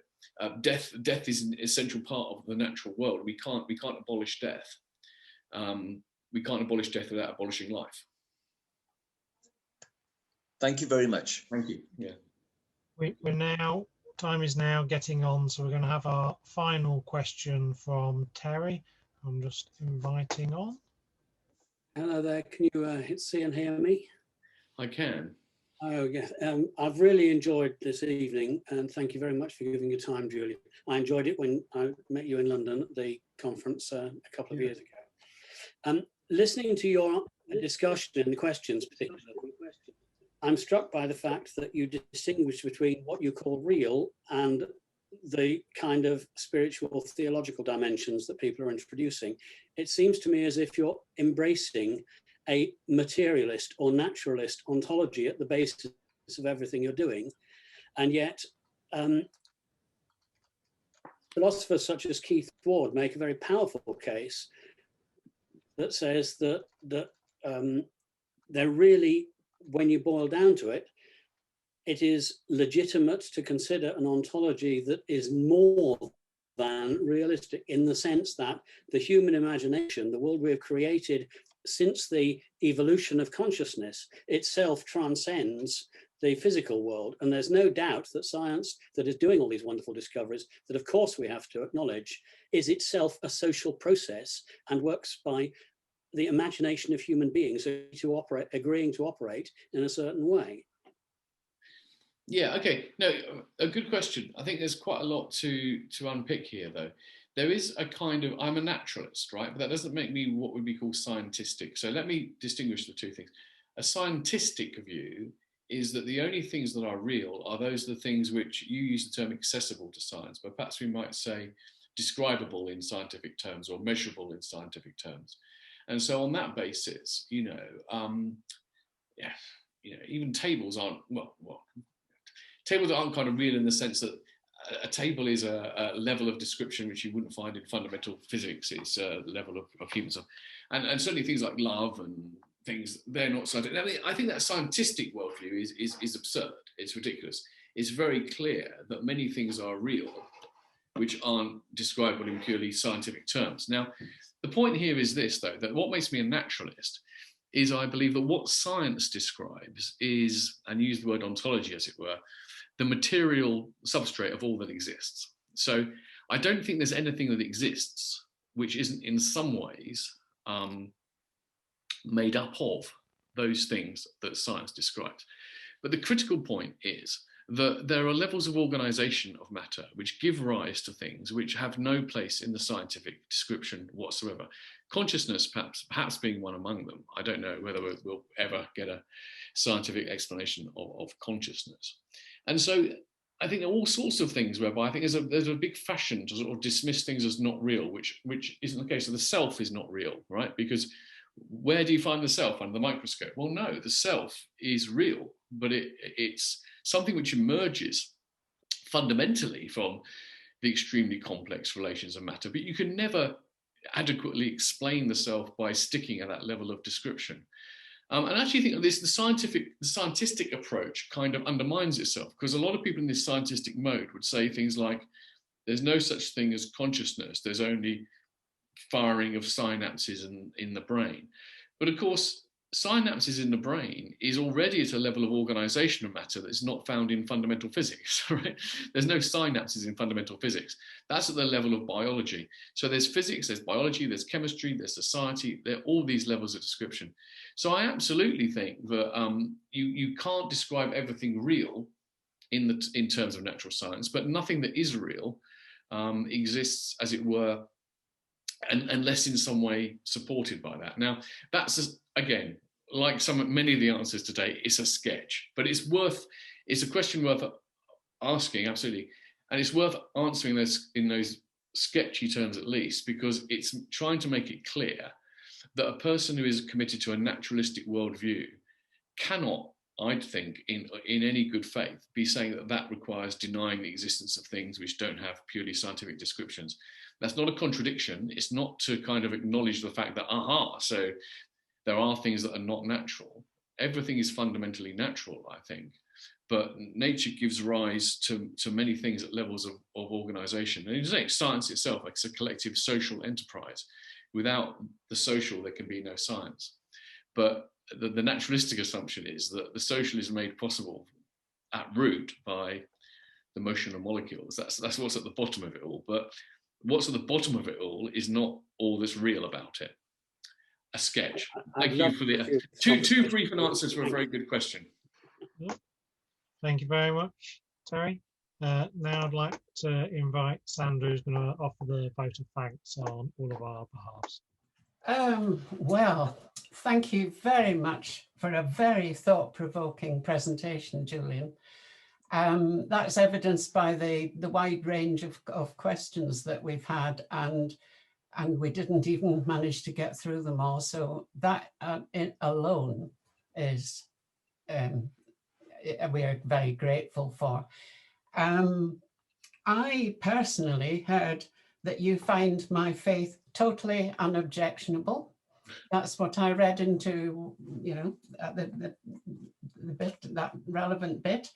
death is an essential part of the natural world. We can't abolish death. We can't abolish death without abolishing life. Thank you very much. Thank you. Yeah. Time is now getting on, so we're going to have our final question from Terry. I'm just inviting on. Hello there. Can you see and hear me? I can. Oh, yes. I've really enjoyed this evening, and thank you very much for giving your time, Julian. I enjoyed it when I met you in London at the conference a couple of years ago. Listening to your discussion and the questions, particularly, I'm struck by the fact that you distinguish between what you call real and the kind of spiritual theological dimensions that people are introducing. It seems to me as if you're embracing a materialist or naturalist ontology at the basis of everything you're doing. And yet philosophers such as Keith Ward make a very powerful case that says that they're really, when you boil down to it, it is legitimate to consider an ontology that is more than realistic, in the sense that the human imagination, the world we have created since the evolution of consciousness, itself transcends the physical world. And there's no doubt that science that is doing all these wonderful discoveries, that of course we have to acknowledge, is itself a social process and works by the imagination of human beings agreeing to operate in a certain way. Yeah, okay. No, a good question. I think there's quite a lot to unpick here, though. There is a kind of, I'm a naturalist, right? But that doesn't make me what would be called scientistic. So let me distinguish the two things. A scientistic view is that the only things that are real are the things which you use the term accessible to science, but perhaps we might say describable in scientific terms or measurable in scientific terms. And so on that basis, even tables aren't, tables aren't kind of real in the sense that a table is a level of description which you wouldn't find in fundamental physics. It's a level of human stuff. And certainly things like love and things, they're not scientific. I mean, I think that scientistic worldview is absurd. It's ridiculous. It's very clear that many things are real which aren't describable in purely scientific terms. Now, the point here is this, though, that what makes me a naturalist is I believe that what science describes is, and use the word ontology as it were, the material substrate of all that exists. So I don't think there's anything that exists which isn't in some ways made up of those things that science describes. But the critical point is that there are levels of organization of matter which give rise to things which have no place in the scientific description whatsoever. Consciousness perhaps being one among them. I don't know whether we'll ever get a scientific explanation of consciousness. And so I think there are all sorts of things whereby I think there's a big fashion to sort of dismiss things as not real, which isn't the case. So the self is not real, right? Because where do you find the self under the microscope? Well, no, the self is real, but it's something which emerges fundamentally from the extremely complex relations of matter, but you can never adequately explain the self by sticking at that level of description. And I actually think the scientific approach kind of undermines itself, because a lot of people in this scientific mode would say things like, there's no such thing as consciousness, there's only firing of synapses in the brain. But of course, synapses in the brain is already at a level of organization of matter that's not found in fundamental physics, right? There's no synapses in fundamental physics. That's at the level of biology. So there's physics, there's biology, there's chemistry, there's society, there are all these levels of description. So I absolutely think that you can't describe everything real in terms of natural science, but nothing that is real exists, as it were, unless in some way supported by that. Now, that's, again, like many of the answers today, it's a sketch, but it's a question worth asking, absolutely. And it's worth answering this in those sketchy terms at least, because it's trying to make it clear that a person who is committed to a naturalistic worldview cannot, I'd think, in any good faith, be saying that that requires denying the existence of things which don't have purely scientific descriptions. That's not a contradiction. It's not to kind of acknowledge the fact that, so there are things that are not natural. Everything is fundamentally natural, I think. But nature gives rise to many things at levels of organization. And in science itself, it's a collective social enterprise. Without the social, there can be no science. But the naturalistic assumption is that the social is made possible at root by the motion of molecules. That's what's at the bottom of it all. But what's at the bottom of it all is not all that's real about it. A sketch. Thank you for the two brief answers for a very good question. Thank you very much, Terry. Now I'd like to invite Sandra, who's going to offer the vote of thanks on all of our behalves. Well, thank you very much for a very thought-provoking presentation, Julian. That's evidenced by the wide range of questions that we've had, and we didn't even manage to get through them all. So that alone is we are very grateful for. I personally heard that you find my faith totally unobjectionable. That's what I read into, the bit, that relevant bit.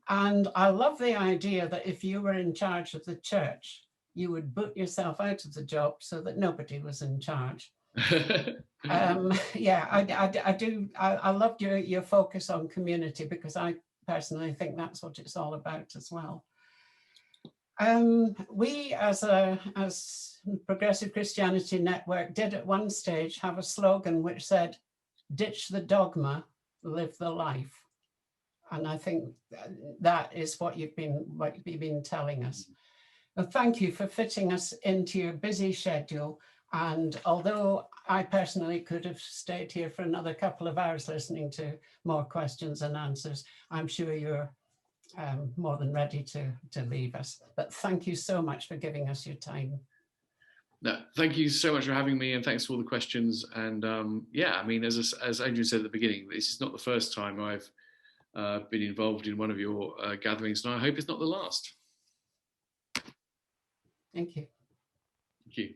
And I love the idea that if you were in charge of the church, you would boot yourself out of the job so that nobody was in charge. Yeah, I do. I loved your focus on community, because I personally think that's what it's all about as well. We as Progressive Christianity Network did at one stage have a slogan which said, "Ditch the dogma, live the life." And I think that is what you've been telling us. Well, thank you for fitting us into your busy schedule. And although I personally could have stayed here for another couple of hours listening to more questions and answers, I'm sure you're more than ready to leave us. But thank you so much for giving us your time. No, thank you so much for having me, and thanks for all the questions. And yeah, I mean, as Adrian said at the beginning, this is not the first time I've been involved in one of your gatherings, and I hope it's not the last. Thank you. Thank you.